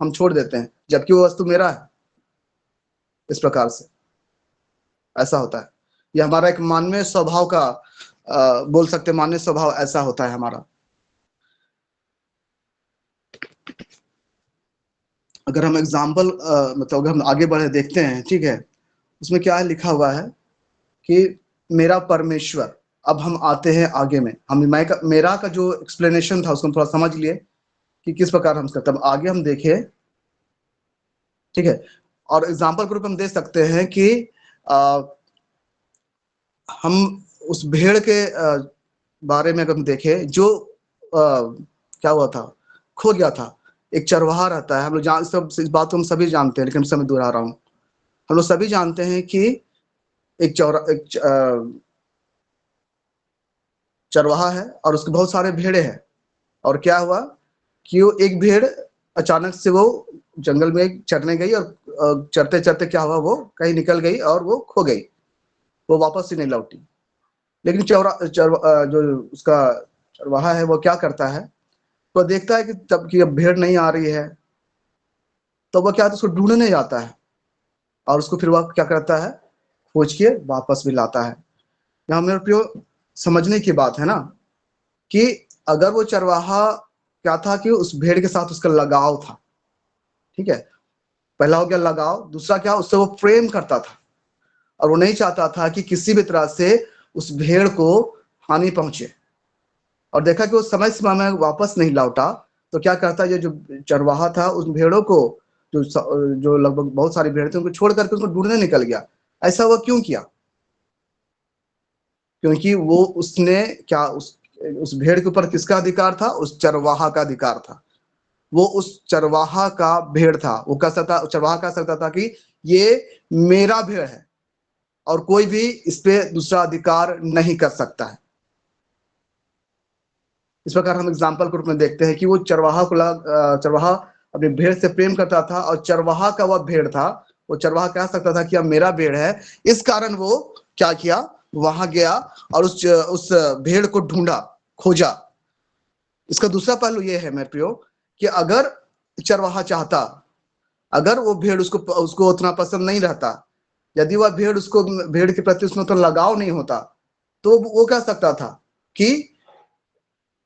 हम छोड़ देते हैं, जबकि वो वस्तु मेरा है। इस प्रकार से ऐसा होता है। यह हमारा एक मानवीय स्वभाव का बोल सकते, मानवीय स्वभाव ऐसा होता है हमारा। अगर हम एग्जाम्पल मतलब अगर हम आगे बढ़े देखते हैं, ठीक है, उसमें क्या है लिखा हुआ है कि मेरा परमेश्वर। अब हम आते हैं आगे में, हम मेरा का जो एक्सप्लेनेशन था उसको हम थोड़ा समझ लिए कि किस प्रकार हम करते हैं। अब आगे हम देखें, ठीक है, और एग्जाम्पल के रूप में हम दे सकते हैं कि हम उस भेड़ के बारे में अगर हम देखें जो क्या हुआ था, खो गया था। एक चरवाहा रहता है, हम लोग सब इस बात को हम सभी जानते हैं, लेकिन समय दोहरा रहा हूँ। हम लोग सभी जानते हैं कि एक चरवाहा है और उसके बहुत सारे भेड़े हैं। और क्या हुआ कि वो एक भेड़ अचानक से वो जंगल में चरने गई और चरते चरते क्या हुआ, वो कहीं निकल गई और वो खो गई, वो वापस ही नहीं लौटी। लेकिन जो उसका चरवाहा है वो क्या करता है, तो देखता है कि तब की अब भेड़ नहीं आ रही है, तो वह क्या है उसको ढूंढने जाता है और उसको फिर वह क्या करता है, खोज के वापस भी लाता है। यहाँ मेरे प्रियो समझने की बात है ना कि अगर वो चरवाहा क्या था कि उस भेड़ के साथ उसका लगाव था, ठीक है, पहला हो गया लगाव। दूसरा क्या, उससे वो प्रेम करता था और वो नहीं चाहता था कि किसी भी तरह से उस भेड़ को हानि पहुंचे। और देखा कि वो समय सीमा में वापस नहीं लौटा, तो क्या करता है, ये जो चरवाहा था उस भेड़ों को जो लगभग बहुत सारी भेड़ थी उनको छोड़ करके उसको ढूंढने निकल गया। ऐसा वो क्यों किया? क्योंकि वो उसने क्या उस भेड़ के ऊपर किसका अधिकार था? उस चरवाहा का अधिकार था। वो उस चरवाहा का भेड़ था। वो कह सकता, चरवाहा कह सकता था कि ये मेरा भेड़ है और कोई भी इस पे दूसरा अधिकार नहीं कर सकता है। इस प्रकार हम एग्जाम्पल के रूप में देखते हैं कि वो चरवाहा अपने भेड़ से प्रेम करता था और चरवाहा का वह भेड़ था। वो चरवाहा कह सकता था कि अब मेरा भेड़ है, इस कारण वो क्या किया, वहां गया और उस भेड़ को ढूंढा, खोजा। इसका दूसरा पहलू यह है मेरे प्रियो कि अगर चरवाहा चाहता, अगर वो भेड़ उसको उतना पसंद नहीं रहता, यदि वह भेड़ के प्रति उसमें तो लगाव नहीं होता, तो वो कह सकता था कि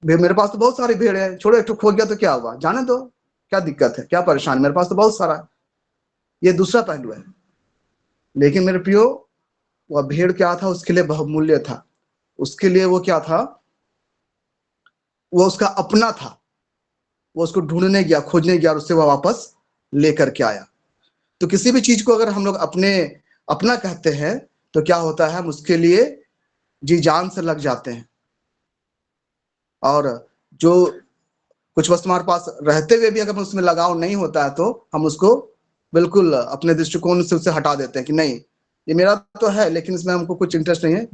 मेरे पास तो बहुत सारी भेड़ है, छोड़ो, एक खो गया तो क्या हुआ, जाने दो, क्या दिक्कत है, क्या परेशान, मेरे पास तो बहुत सारा है। ये दूसरा पहलू है। लेकिन मेरे प्रियो, वह भेड़ क्या था, उसके लिए बहुमूल्य था। उसके लिए वो क्या था, वो उसका अपना था। वो उसको ढूंढने गया, खोजने गया और उससे वह वापस लेकर के आया। तो किसी भी चीज को अगर हम लोग अपना कहते हैं तो क्या होता है, हम उसके लिए जी जान से लग जाते हैं। और जो कुछ वस्तु हमारे पास रहते हुए भी अगर उसमें लगाव नहीं होता है तो हम उसको बिल्कुल अपने दृष्टिकोण से उसे हटा देते हैं कि नहीं, ये मेरा तो है लेकिन इसमें हमको कुछ इंटरेस्ट नहीं है,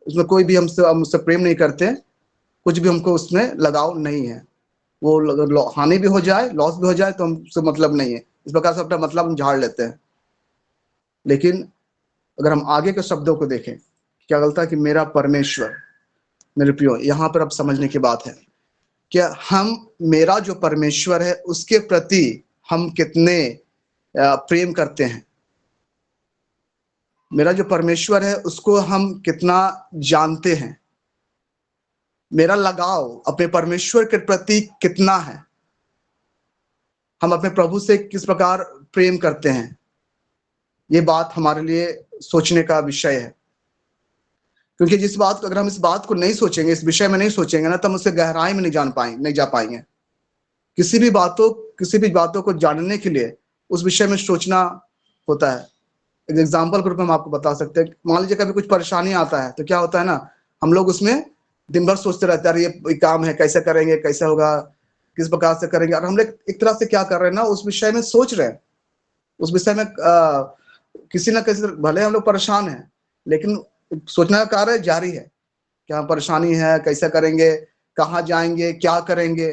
उसमें कोई भी हम उससे प्रेम नहीं करते, कुछ भी हमको उसमें लगाव नहीं है। वो हानि भी हो जाए, लॉस भी हो जाए तो हमसे मतलब नहीं है। इस प्रकार से अपना मतलब हम झाड़ लेते हैं। लेकिन अगर हम आगे के शब्दों को देखें, क्या गलता है कि मेरा परमेश्वर, मेरे प्रियो, यहाँ पर अब समझने की बात है कि मेरा जो परमेश्वर है उसके प्रति हम कितने प्रेम करते हैं। मेरा जो परमेश्वर है उसको हम कितना जानते हैं। मेरा लगाव अपने परमेश्वर के प्रति कितना है। हम अपने प्रभु से किस प्रकार प्रेम करते हैं, ये बात हमारे लिए सोचने का विषय है। क्योंकि अगर हम इस बात को नहीं सोचेंगे, इस विषय में नहीं सोचेंगे ना, तो हम उससे गहराई में नहीं जा पाएंगे। किसी भी बातों को जानने के लिए उस विषय में सोचना होता है। एक एग्जाम्पल के रूप में हम आपको बता सकते हैं। मान लीजिए कभी कुछ परेशानी आता है तो क्या होता है ना, हम लोग उसमें दिन भर सोचते रहते हैं, ये काम है, कैसे करेंगे, कैसे होगा, किस प्रकार से करेंगे। और हम लोग एक तरह से क्या कर रहे हैं ना, उस विषय में सोच रहे हैं। उस विषय में किसी ना किसी, भले हम लोग परेशान हैं लेकिन सोचने का कार्य जारी है। क्या परेशानी है, कैसे करेंगे, कहाँ जाएंगे, क्या करेंगे,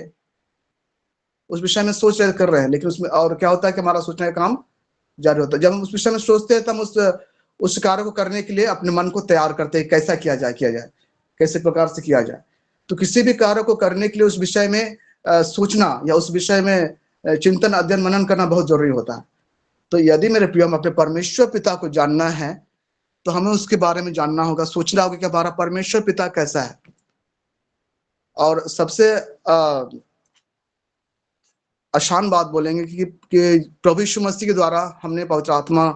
उस विषय में सोच रहे कर रहे हैं। लेकिन उसमें और क्या होता है कि हमारा सोचने का काम जारी होता है। जब हम उस विषय में सोचते हैं तो हम उस कार्य को करने के लिए अपने मन को तैयार करते हैं, कैसा किया जाए, कैसे प्रकार से किया जाए। तो किसी भी कार्य को करने के लिए उस विषय में सोचना या उस विषय में चिंतन, अध्ययन, मनन करना बहुत जरूरी होता है। तो यदि मेरे प्रिय, हम अपने परमेश्वर पिता को जानना है तो हमें उसके बारे में जानना होगा, सोचना होगा कि हमारा परमेश्वर पिता कैसा है। और सबसे आसान बात बोलेंगे कि प्रभु यीशु मसीह के द्वारा हमने पवित्र आत्मा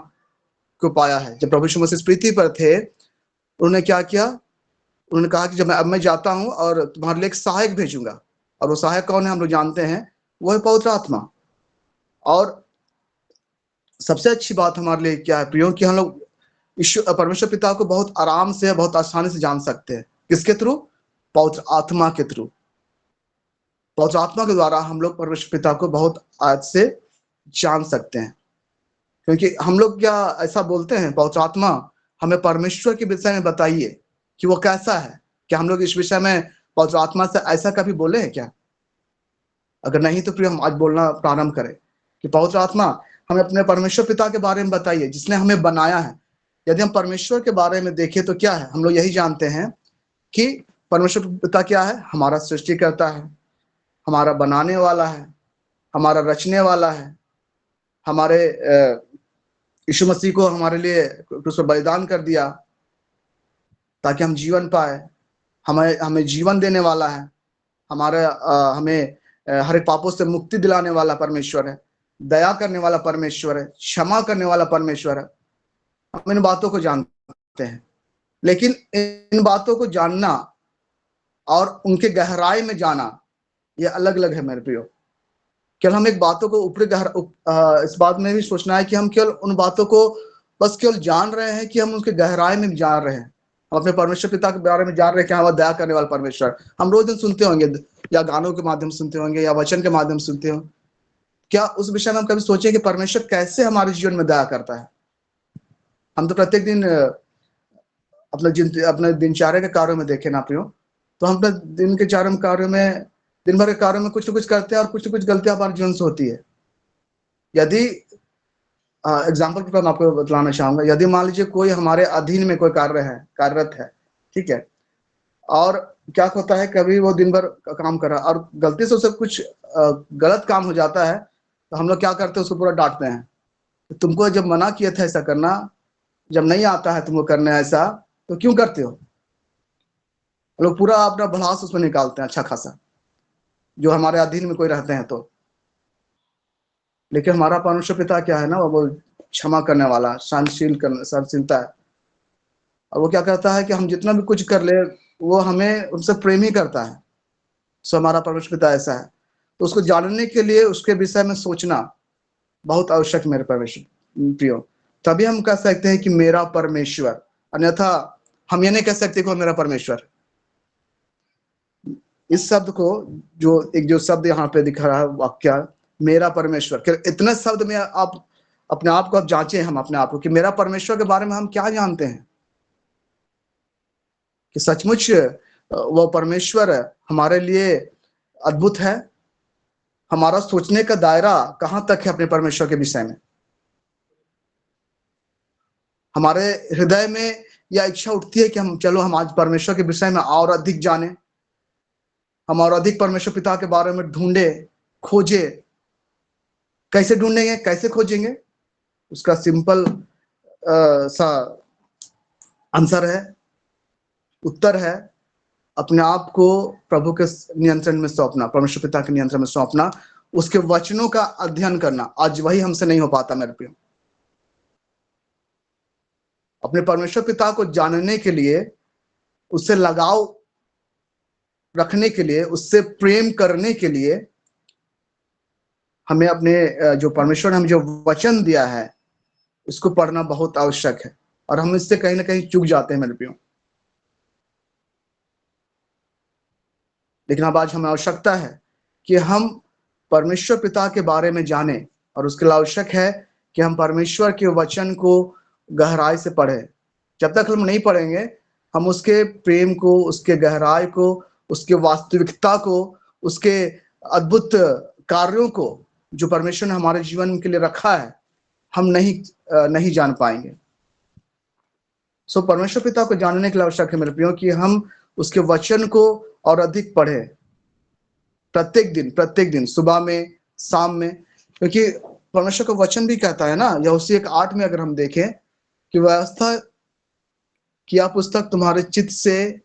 को पाया है। जब प्रभु यीशु मसीह इस पृथ्वी पर थे, उन्होंने क्या किया, उन्होंने कहा कि जब मैं जाता हूं और तुम्हारे लिए एक सहायक भेजूंगा। और वो सहायक कौन है, हम लोग जानते हैं, वो है पवित्र आत्मा। और सबसे अच्छी बात हमारे लिए क्या है प्रियो, कि हम लोग परमेश्वर पिता को बहुत आराम से, बहुत आसानी से जान सकते हैं। किसके थ्रू? पवित्र आत्मा के थ्रू। पवित्र आत्मा के द्वारा हम लोग परमेश्वर पिता को बहुत आज से जान सकते हैं। क्योंकि हम लोग क्या ऐसा बोलते हैं, पवित्र आत्मा हमें परमेश्वर के विषय में बताइए कि वो कैसा है। क्या हम लोग इस विषय में पवित्र आत्मा से ऐसा कभी बोले हैं क्या? अगर नहीं तो प्रिय, हम आज बोलना प्रारंभ करें कि पवित्र आत्मा हमें अपने परमेश्वर पिता के बारे में बताइए, जिसने हमें बनाया है। यदि हम परमेश्वर के बारे में देखें तो क्या है, हम लोग यही जानते हैं कि परमेश्वर पिता क्या है, हमारा सृष्टिकर्ता है, हमारा बनाने वाला है, हमारा रचने वाला है, हमारे यीशु मसीह को हमारे लिए क्रूस पर बलिदान कर दिया ताकि हम जीवन पाए। हमें जीवन देने वाला है, हमें हर एक पापों से मुक्ति दिलाने वाला परमेश्वर है, दया करने वाला परमेश्वर है, क्षमा करने वाला परमेश्वर है। हम इन बातों को जानते हैं, लेकिन इन बातों को जानना और उनके गहराई में जाना ये अलग अलग है मेरे प्रियो। केवल हम एक बातों को इस बात में भी सोचना है कि हम केवल उन बातों को बस केवल जान रहे हैं कि हम उनके गहराई में जान रहे हैं। हम अपने परमेश्वर पिता के बारे में जान रहे हैं कि हमारा दया करने वाला परमेश्वर। हम रोज दिन सुनते होंगे, या गानों के माध्यम से सुनते होंगे, या वचन के माध्यम से सुनते होंगे। क्या उस विषय में हम कभी सोचे कि परमेश्वर कैसे हमारे जीवन में दया करता है? हम तो प्रत्येक दिन अपने दिनचर्या के कार्यों में देखें ना प्रियो, तो हम अपने दिन के दिन भर के कार्यों में कुछ न कुछ करते हैं और कुछ न कुछ गलतियां हमारे जीवन से होती है। यदि एग्जाम्पल के तौर पर आपको बतलाना चाहूंगा, यदि मान लीजिए कोई हमारे अधीन में कोई कार्यरत है, ठीक है, और क्या होता है, कभी वो दिन भर काम कर रहा है और गलती से उसे कुछ गलत काम हो जाता है, तो हम लोग क्या करते हैं, उसको पूरा डांटते हैं। तो तुमको जब मना किया था ऐसा करना, जब नहीं आता है तुमको करना ऐसा, तो क्यों करते हो? लोग पूरा अपना भड़ास उसमें निकालते हैं अच्छा खासा, जो हमारे अधीन में कोई रहते हैं तो। लेकिन हमारा परमेश्वर पिता क्या है ना, वो क्षमा करने वाला, सहनशीलता है। और वो क्या करता है कि हम जितना भी कुछ कर ले, वो हमें उनसे प्रेम ही करता है। सो हमारा परमेश्वर पिता ऐसा है। तो उसको जानने के लिए उसके विषय में सोचना बहुत आवश्यक, मेरे परमेश्वर प्रियो। तभी हम कह सकते हैं कि मेरा परमेश्वर, अन्यथा हम ये नहीं कह सकते कि वो मेरा परमेश्वर। इस शब्द को जो शब्द यहाँ पे दिख रहा है, वाक्य मेरा परमेश्वर, इतने शब्द में आप अपने आप को जांचे, हम अपने आप को कि मेरा परमेश्वर के बारे में हम क्या जानते हैं, कि सचमुच वो परमेश्वर हमारे लिए अद्भुत है। हमारा सोचने का दायरा कहां तक है अपने परमेश्वर के विषय में। हमारे हृदय में यह इच्छा उठती है कि हम आज परमेश्वर के विषय में और अधिक जाने, हम और अधिक परमेश्वर पिता के बारे में ढूंढे, खोजे। कैसे ढूंढेंगे, कैसे खोजेंगे? उसका सिंपल सा आंसर है, उत्तर है, अपने आप को प्रभु के नियंत्रण में सौंपना, परमेश्वर पिता के नियंत्रण में सौंपना, उसके वचनों का अध्ययन करना। आज वही हमसे नहीं हो पाता मेरे प्रियो। अपने परमेश्वर पिता को जानने के लिए, उससे लगाव रखने के लिए, उससे प्रेम करने के लिए हमें अपने जो परमेश्वर ने हमें जो वचन दिया है उसको पढ़ना बहुत आवश्यक है। और हम इससे कहीं ना कहीं चूक जाते हैं मेरे प्रियो। लेकिन अब आज हमें आवश्यकता है कि हम परमेश्वर पिता के बारे में जाने, और उसके लिए आवश्यक है कि हम परमेश्वर के वचन को गहराई से पढ़ें। जब तक हम नहीं पढ़ेंगे, हम उसके प्रेम को, उसके गहराई को, उसके वास्तविकता को, उसके अद्भुत कार्यों को जो परमेश्वर ने हमारे जीवन के लिए रखा है, हम नहीं जान पाएंगे। सो परमेश्वर पिता को जानने के लिए आवश्यक है मेरे प्रियो कि हम उसके वचन को और अधिक पढ़े, प्रत्येक दिन सुबह में, शाम में। क्योंकि परमेश्वर का वचन भी कहता है ना, यहोशू 1:8 में अगर हम देखें कि व्यवस्था किया पुस्तक तुम्हारे चित्त से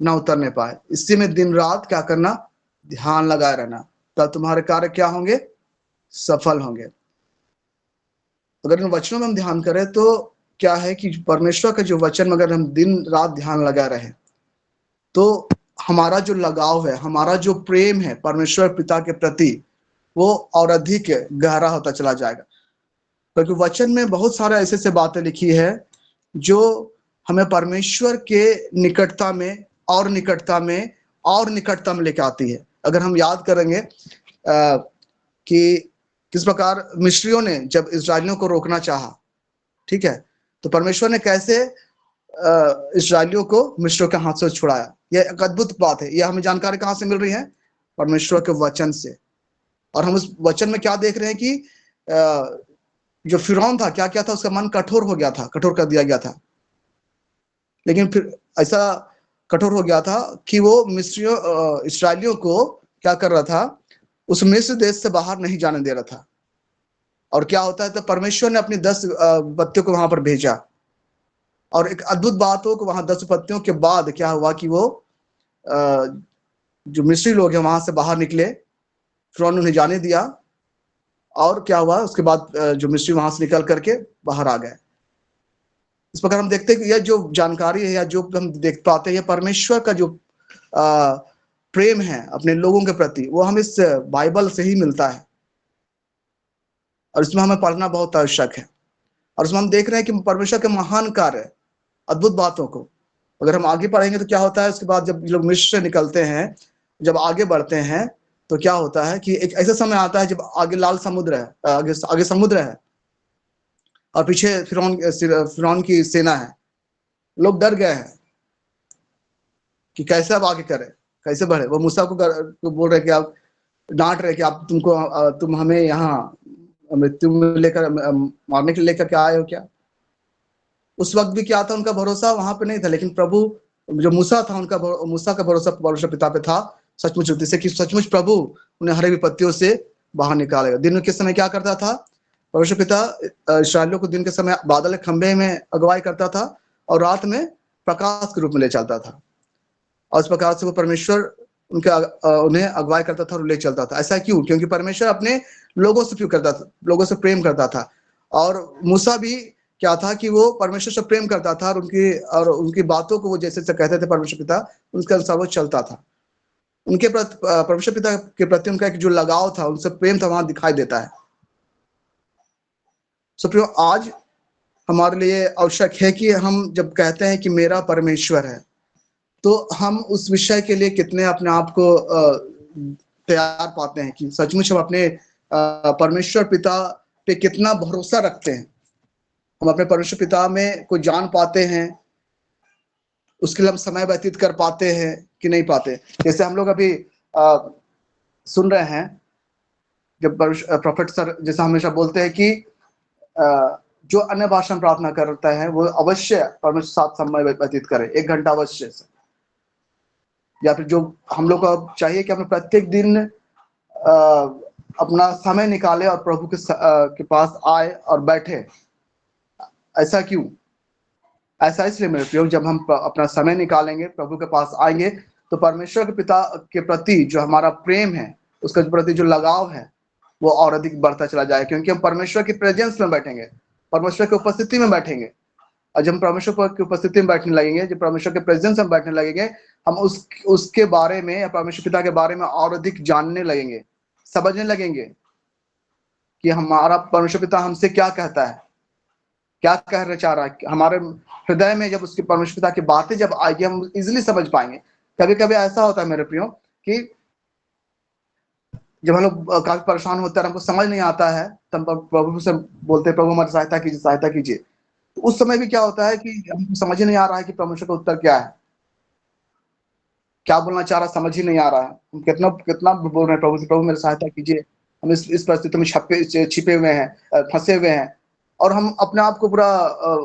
ना उतरने पाए, इसी में दिन रात क्या करना, ध्यान लगाए रहना, तब तुम्हारे कार्य क्या होंगे, सफल होंगे। अगर इन वचनों में हम ध्यान करें तो क्या है कि परमेश्वर का जो वचन में अगर हम दिन रात ध्यान लगा रहे तो हमारा जो लगाव है, हमारा जो प्रेम है परमेश्वर पिता के प्रति, वो और अधिक गहरा होता चला जाएगा। क्योंकि वचन में बहुत सारे ऐसे बातें लिखी है जो हमें परमेश्वर के निकटता में और निकटता में और निकटता में लेकर आती है। अगर हम याद करेंगे कि किस प्रकार मिस्रियों ने जब इस्राएलियों को रोकना चाहा, ठीक है, तो परमेश्वर ने कैसे इस्राएलियों को मिस्रियों के हाथ से छुड़ाया। यह एक अद्भुत बात है। यह हमें जानकारी कहां से मिल रही है, परमेश्वर के वचन से। और हम उस वचन में क्या देख रहे हैं कि जो फिरौन था, क्या था, उसका मन कठोर हो गया था, कठोर कर दिया गया था। लेकिन फिर ऐसा कठोर हो गया था कि वो मिस्रियों इस्राएलियों को क्या कर रहा था, उस मिस्र देश से बाहर नहीं जाने दे रहा था। और क्या होता है, तो परमेश्वर ने अपनी 10 पत्तियों को वहां पर भेजा। और एक अद्भुत बात हो कि वहां 10 पत्तियों के बाद क्या हुआ कि वो जो मिस्री लोग हैं वहां से बाहर निकले, फिरौन उन्हें जाने दिया। और क्या हुआ उसके बाद, जो मिस्री वहां से निकल करके बाहर आ गए। इस प्रकार हम देखते हैं कि यह जो जानकारी है या जो हम देख पाते हैं, यह परमेश्वर का जो प्रेम है अपने लोगों के प्रति, वो हमें इस बाइबल से ही मिलता है। और इसमें हमें पढ़ना बहुत आवश्यक है। और इसमें हम देख रहे हैं कि परमेश्वर के महान कार्य, अद्भुत बातों को अगर हम आगे पढ़ेंगे तो क्या होता है, उसके बाद जब लोग मिस्र से निकलते हैं, जब आगे बढ़ते हैं, तो क्या होता है कि एक ऐसा समय आता है जब आगे लाल समुद्र है, आगे समुद्र है और पीछे फिरौन की सेना है। लोग डर गए हैं कि कैसे अब आगे करें, कैसे बढ़े। वो मूसा को बोल रहे कि आप, डांट रहे कि आप तुम हमें यहाँ मृत्यु में लेकर, मारने के लिए लेकर क्या आए हो क्या। उस वक्त भी क्या था, उनका भरोसा वहां पे नहीं था। लेकिन प्रभु जो मूसा था, मूसा का भरोसा परमेश्वर पिता पे था सचमुच, जैसे कि सचमुच प्रभु उन्हें हरे विपत्तियों से बाहर निकालेगा। दिन के समय क्या करता था परमेश्वर पिता, इस्राएलियों को दिन के समय बादल के खंभे में अगुवाई करता था और रात में प्रकाश के रूप में ले चलता था। और इस प्रकार से वो परमेश्वर उन्हें अगुवाई करता था और ले चलता था। ऐसा क्यों? क्योंकि परमेश्वर अपने लोगों से प्रेम करता था, लोगों से प्रेम करता था। और मूसा भी क्या था कि वो परमेश्वर से प्रेम करता था और उनकी बातों को वो जैसे कहते थे परमेश्वर पिता, उनके अनुसार वो चलता था। उनके प्रति परमेश्वर पिता के प्रति उनका एक जो लगाव था, उनसे प्रेम था, वहां दिखाई देता है। सो प्रियो, आज हमारे लिए आवश्यक है कि हम जब कहते हैं कि मेरा परमेश्वर है, तो हम उस विषय के लिए कितने अपने आप को तैयार पाते हैं कि सचमुच हम अपने परमेश्वर पिता पे कितना भरोसा रखते हैं। हम अपने परमेश्वर पिता में को जान पाते हैं, उसके लिए हम समय व्यतीत कर पाते हैं कि नहीं पाते। जैसे हम लोग अभी सुन रहे हैं, जब प्रोफेट सर जैसा हमेशा बोलते हैं कि जो अन्य भाषा में प्रार्थना करता है वो अवश्य परमेश्वर साथ समय व्यतीत करे, 1 घंटा अवश्य से। या फिर जो हम लोग को चाहिए कि हमें प्रत्येक दिन अपना समय निकाले और प्रभु के पास आए और बैठे। ऐसा क्यों? ऐसा इसलिए मेरे प्रियो, जब हम अपना समय निकालेंगे, प्रभु के पास आएंगे, तो परमेश्वर के पिता के प्रति जो हमारा प्रेम है, उसके प्रति जो लगाव है, वो और अधिक बढ़ता चला जाए, क्योंकि हम परमेश्वर की प्रेजेंस में बैठेंगे, परमेश्वर की उपस्थिति में बैठेंगे। और जब हम परमेश्वर की उपस्थिति में बैठने लगेंगे, जब परमेश्वर के प्रेजेंस में बैठने लगेंगे, हम उसके बारे में या परमेश्वर पिता के बारे में और अधिक जानने लगेंगे, समझने लगेंगे कि हमारा परमेश्वर पिता हमसे क्या कहता है, क्या कहना चाह रहा है। हमारे हृदय में जब उसके परमेश्वर पिता की बातें जब आएगी, हम इजिली समझ पाएंगे। कभी कभी ऐसा होता है मेरे प्रियो कि जब हम लोग काफी परेशान होते हैं, हमको समझ नहीं आता है, तब प्रभु से बोलते हैं, प्रभु हमारी सहायता कीजिए, सहायता कीजिए। तो उस समय भी क्या होता है कि हमको समझ ही नहीं आ रहा है कि परमेश्वर का उत्तर क्या है, क्या बोलना चाह रहा है, समझ ही नहीं आ रहा है। हम कितना कितना बोल रहे हैं प्रभु से, प्रभु मेरी सहायता कीजिए, हम इस परिस्थिति में छिपे हुए हैं, फंसे हुए हैं, और हम अपने आप को पूरा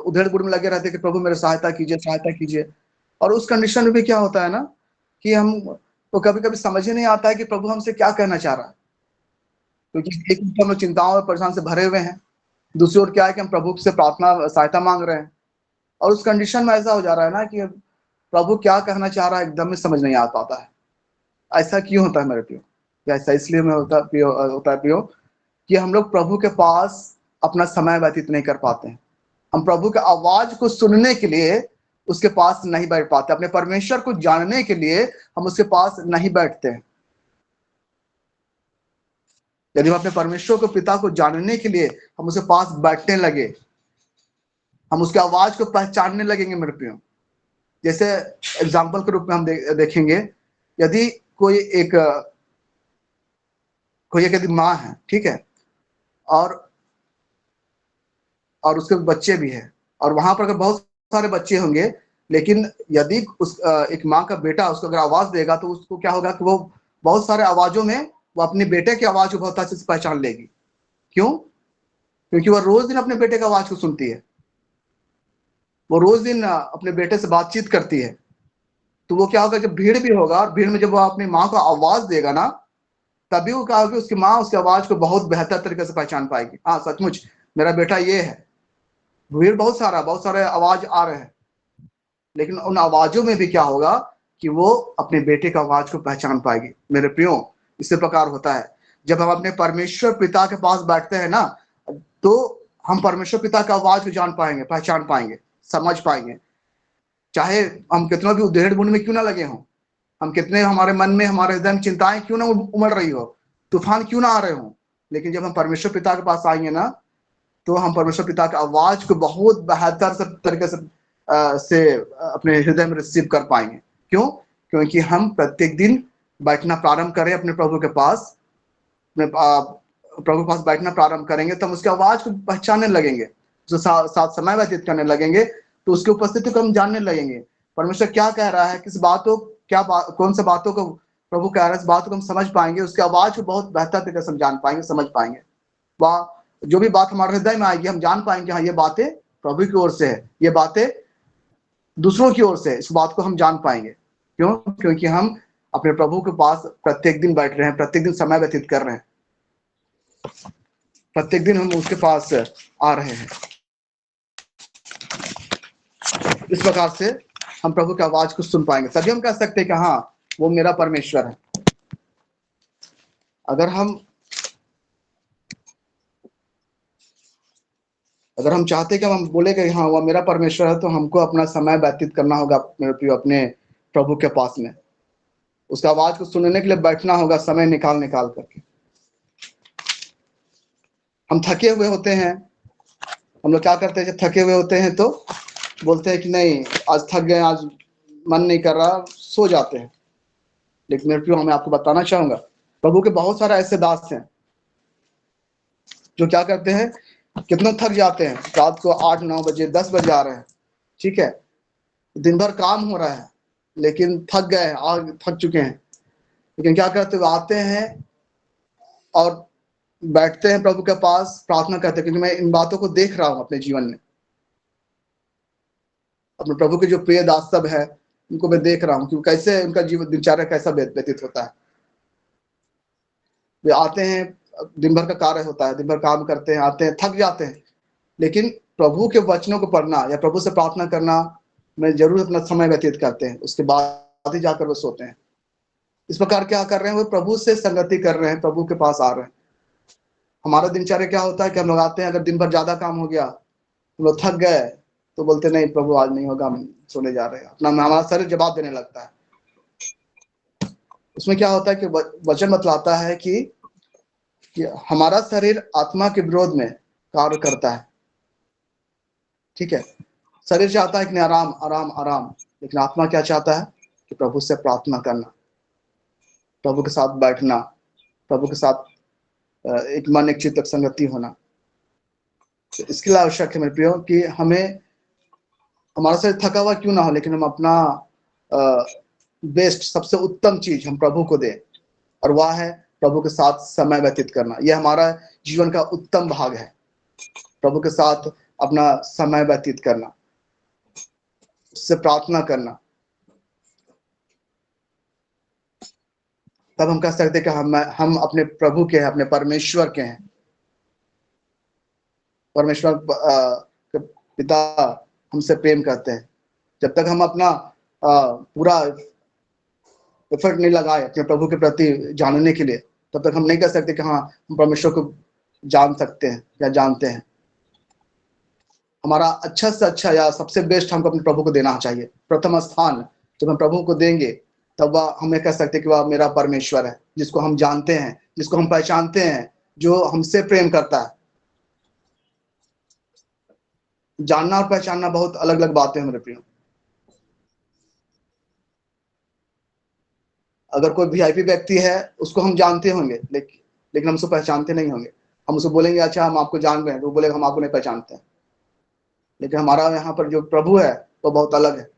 उधेड़ बुड़ में लगे रहते हैं कि प्रभु मेरी सहायता कीजिए, सहायता कीजिए। और उस कंडीशन में भी क्या होता है ना कि हम तो कभी कभी समझ ही नहीं आता है कि प्रभु हमसे क्या कहना चाह रहा है, क्योंकि एक हम लोग चिंताओं और परेशान से भरे हुए हैं, दूसरी ओर क्या है कि हम प्रभु से प्रार्थना सहायता मांग रहे हैं, और उस कंडीशन में ऐसा हो जा रहा है ना कि प्रभु क्या कहना चाह रहा है एकदम में समझ नहीं आ पाता है। ऐसा क्यों होता है मेरे प्रियो? ऐसा इसलिए में होता है प्रियो कि हम लोग प्रभु के पास अपना समय व्यतीत नहीं कर पाते हैं। हम प्रभु के आवाज को सुनने के लिए उसके पास नहीं बैठ पाते, अपने परमेश्वर को जानने के लिए हम उसके पास नहीं बैठते हैं। यदि हम अपने परमेश्वर को पिता को जानने के लिए हम उसके पास बैठने लगे, हम उसके आवाज को पहचानने लगेंगे मेरे प्रियो। जैसे एग्जाम्पल के रूप में हम देखेंगे, यदि कोई एक यदि माँ है, ठीक है, और उसके बच्चे भी हैं, और वहां पर अगर बहुत सारे बच्चे होंगे, लेकिन यदि उस एक माँ का बेटा उसको अगर आवाज देगा, तो उसको क्या होगा कि वो बहुत सारे आवाजों में वो अपने बेटे की आवाज को बहुत अच्छे से पहचान लेगी। क्यों? क्योंकि वह रोज दिन अपने बेटे की आवाज को सुनती है, वो रोज दिन अपने बेटे से बातचीत करती है। तो वो क्या होगा, जब भीड़ भी होगा और भीड़ में जब वो अपनी माँ को आवाज देगा ना, तभी वो क्या होगी, उसकी माँ उसकी आवाज को बहुत बेहतर तरीके से पहचान पाएगी। हाँ, सचमुच मेरा बेटा ये है। भीड़ बहुत सारे आवाज आ रहे हैं, लेकिन उन आवाजों में भी क्या होगा कि वो अपने बेटे का आवाज को पहचान पाएगी। मेरे प्रियो, इसी प्रकार होता है जब हम अपने परमेश्वर पिता के पास बैठते हैं ना, तो हम परमेश्वर पिता का आवाज को जान पाएंगे, पहचान पाएंगे, समझ पाएंगे। चाहे हम कितना भी उधेड़ बुन में क्यों ना लगे हों, हम कितने हमारे मन में, हमारे हृदय में चिंताएं क्यों ना उमड़ रही हो, तूफान क्यों ना आ रहे हो, लेकिन जब हम परमेश्वर पिता के पास आएंगे ना, तो हम परमेश्वर पिता की आवाज को बहुत बेहतर तरीके से अपने हृदय में रिसीव कर पाएंगे। क्यों? क्योंकि हम प्रत्येक दिन बैठना प्रारंभ करें अपने प्रभु के पास, प्रभु के पास बैठना प्रारंभ करेंगे, तो हम उसकी आवाज को पहचानने लगेंगे, जो साथ समय व्यतीत करने लगेंगे, तो उसकी उपस्थिति को हम जानने लगेंगे। परमेश्वर क्या कह रहा है, किस बातों कौन सा बातों को प्रभु कह रहा है, इस बात को हम समझ पाएंगे, उसकी आवाज को बहुत बेहतर तरीके से हम जान पाएंगे, समझ पाएंगे। वह जो भी बात हमारे हृदय में आएगी, हम जान पाएंगे हाँ, ये बातें प्रभु की ओर से है, ये बातें दूसरों की ओर से, इस बात को हम जान पाएंगे। क्यों? क्योंकि हम अपने प्रभु के पास प्रत्येक दिन बैठ रहे हैं, प्रत्येक दिन समय व्यतीत कर रहे हैं, प्रत्येक दिन हम उसके पास आ रहे हैं। इस प्रकार से हम प्रभु की आवाज को सुन पाएंगे, तभी हम कह सकते हैं कि हाँ, वो मेरा परमेश्वर है। अगर हम अगर हम चाहते हैं कि हम बोले कि हाँ वह मेरा परमेश्वर है, तो हमको अपना समय व्यतीत करना होगा मेरे प्रिय अपने प्रभु के पास में। उसका आवाज को सुनने के लिए बैठना होगा, समय निकाल निकाल करके। हम थके हुए होते हैं, हम लोग क्या करते हैं, जब थके हुए होते हैं तो बोलते हैं कि नहीं आज थक गए, आज मन नहीं कर रहा, सो जाते हैं। लेकिन मेरे प्रियो मैं आपको बताना चाहूंगा, प्रभु के बहुत सारे ऐसे दास हैं जो क्या करते हैं, कितना थक जाते हैं, रात को 8-9 बजे 10 बजे आ रहे हैं, ठीक है, दिन भर काम हो रहा है, लेकिन थक गए, आग थक चुके हैं, लेकिन क्या करते हुए आते हैं और बैठते हैं प्रभु के पास, प्रार्थना करते हैं। क्योंकि मैं इन बातों को देख रहा हूं अपने जीवन में, अपने प्रभु के जो प्रिय दास सब है उनको मैं देख रहा हूं कि कैसे उनका जीवन दिनचर्या कैसा व्यतीत होता है। वे आते हैं, दिन भर का कार्य होता है, दिन भर काम करते हैं, आते हैं, थक जाते हैं, लेकिन प्रभु के वचनों को पढ़ना या प्रभु से प्रार्थना करना में जरूर अपना समय व्यतीत करते हैं, उसके बाद ही जाकर वो सोते हैं। इस प्रकार क्या कर रहे हैं, वो प्रभु से संगति कर रहे हैं, प्रभु के पास आ रहे हैं। हमारा दिनचर्या क्या होता है कि हम लोग आते हैं, अगर दिन भर ज्यादा काम हो गया, हम लोग थक गए, तो बोलते नहीं प्रभु आज नहीं होगा, हम सोने जा रहे हैं, अपना हमारा शरीर जवाब देने लगता है। उसमें क्या होता है कि वचन बतलाता है कि हमारा शरीर आत्मा के विरोध में कार्य करता है, ठीक है। शरीर चाहता है कि आराम आराम आराम, लेकिन आत्मा क्या चाहता है कि प्रभु से प्रार्थना करना, प्रभु के साथ बैठना, प्रभु के साथ एक मन एक चित्त संगति होना। तो इसके लिए आवश्यक है मेरे प्रियो कि हमें, हमारा शरीर थका हुआ क्यों ना हो, लेकिन हम अपना बेस्ट, सबसे उत्तम चीज हम प्रभु को दें, और वह है प्रभु के साथ समय व्यतीत करना। यह हमारा जीवन का उत्तम भाग है, प्रभु के साथ अपना समय व्यतीत करना, उससे प्रार्थना करना। तब हम कह सकते हैं कि हम अपने प्रभु के हैं, अपने परमेश्वर के हैं। परमेश्वर पिता हमसे प्रेम करते हैं। जब तक हम अपना पूरा एफर्ट नहीं लगाए अपने प्रभु के प्रति जानने के लिए, तब तक हम नहीं कह सकते कि हाँ हम परमेश्वर को जान सकते हैं या जानते हैं। हमारा अच्छा से अच्छा या सबसे बेस्ट हमको अपने प्रभु को देना चाहिए। प्रथम स्थान जब हम प्रभु को देंगे, तब वह हमें कह सकते हैं कि वह मेरा परमेश्वर है, जिसको हम जानते हैं, जिसको हम पहचानते हैं, जो हमसे प्रेम करता है। जानना और पहचानना बहुत अलग अलग बातें हैं मेरे प्रियो। अगर कोई वीआईपी व्यक्ति है, उसको हम जानते होंगे, लेकिन हम उसको पहचानते नहीं होंगे। हम उसको बोलेंगे अच्छा हम आपको जान रहे हैं, तो वो बोलेगा हम आपको नहीं पहचानते हैं। लेकिन हमारा यहाँ पर जो प्रभु है वो बहुत अलग है,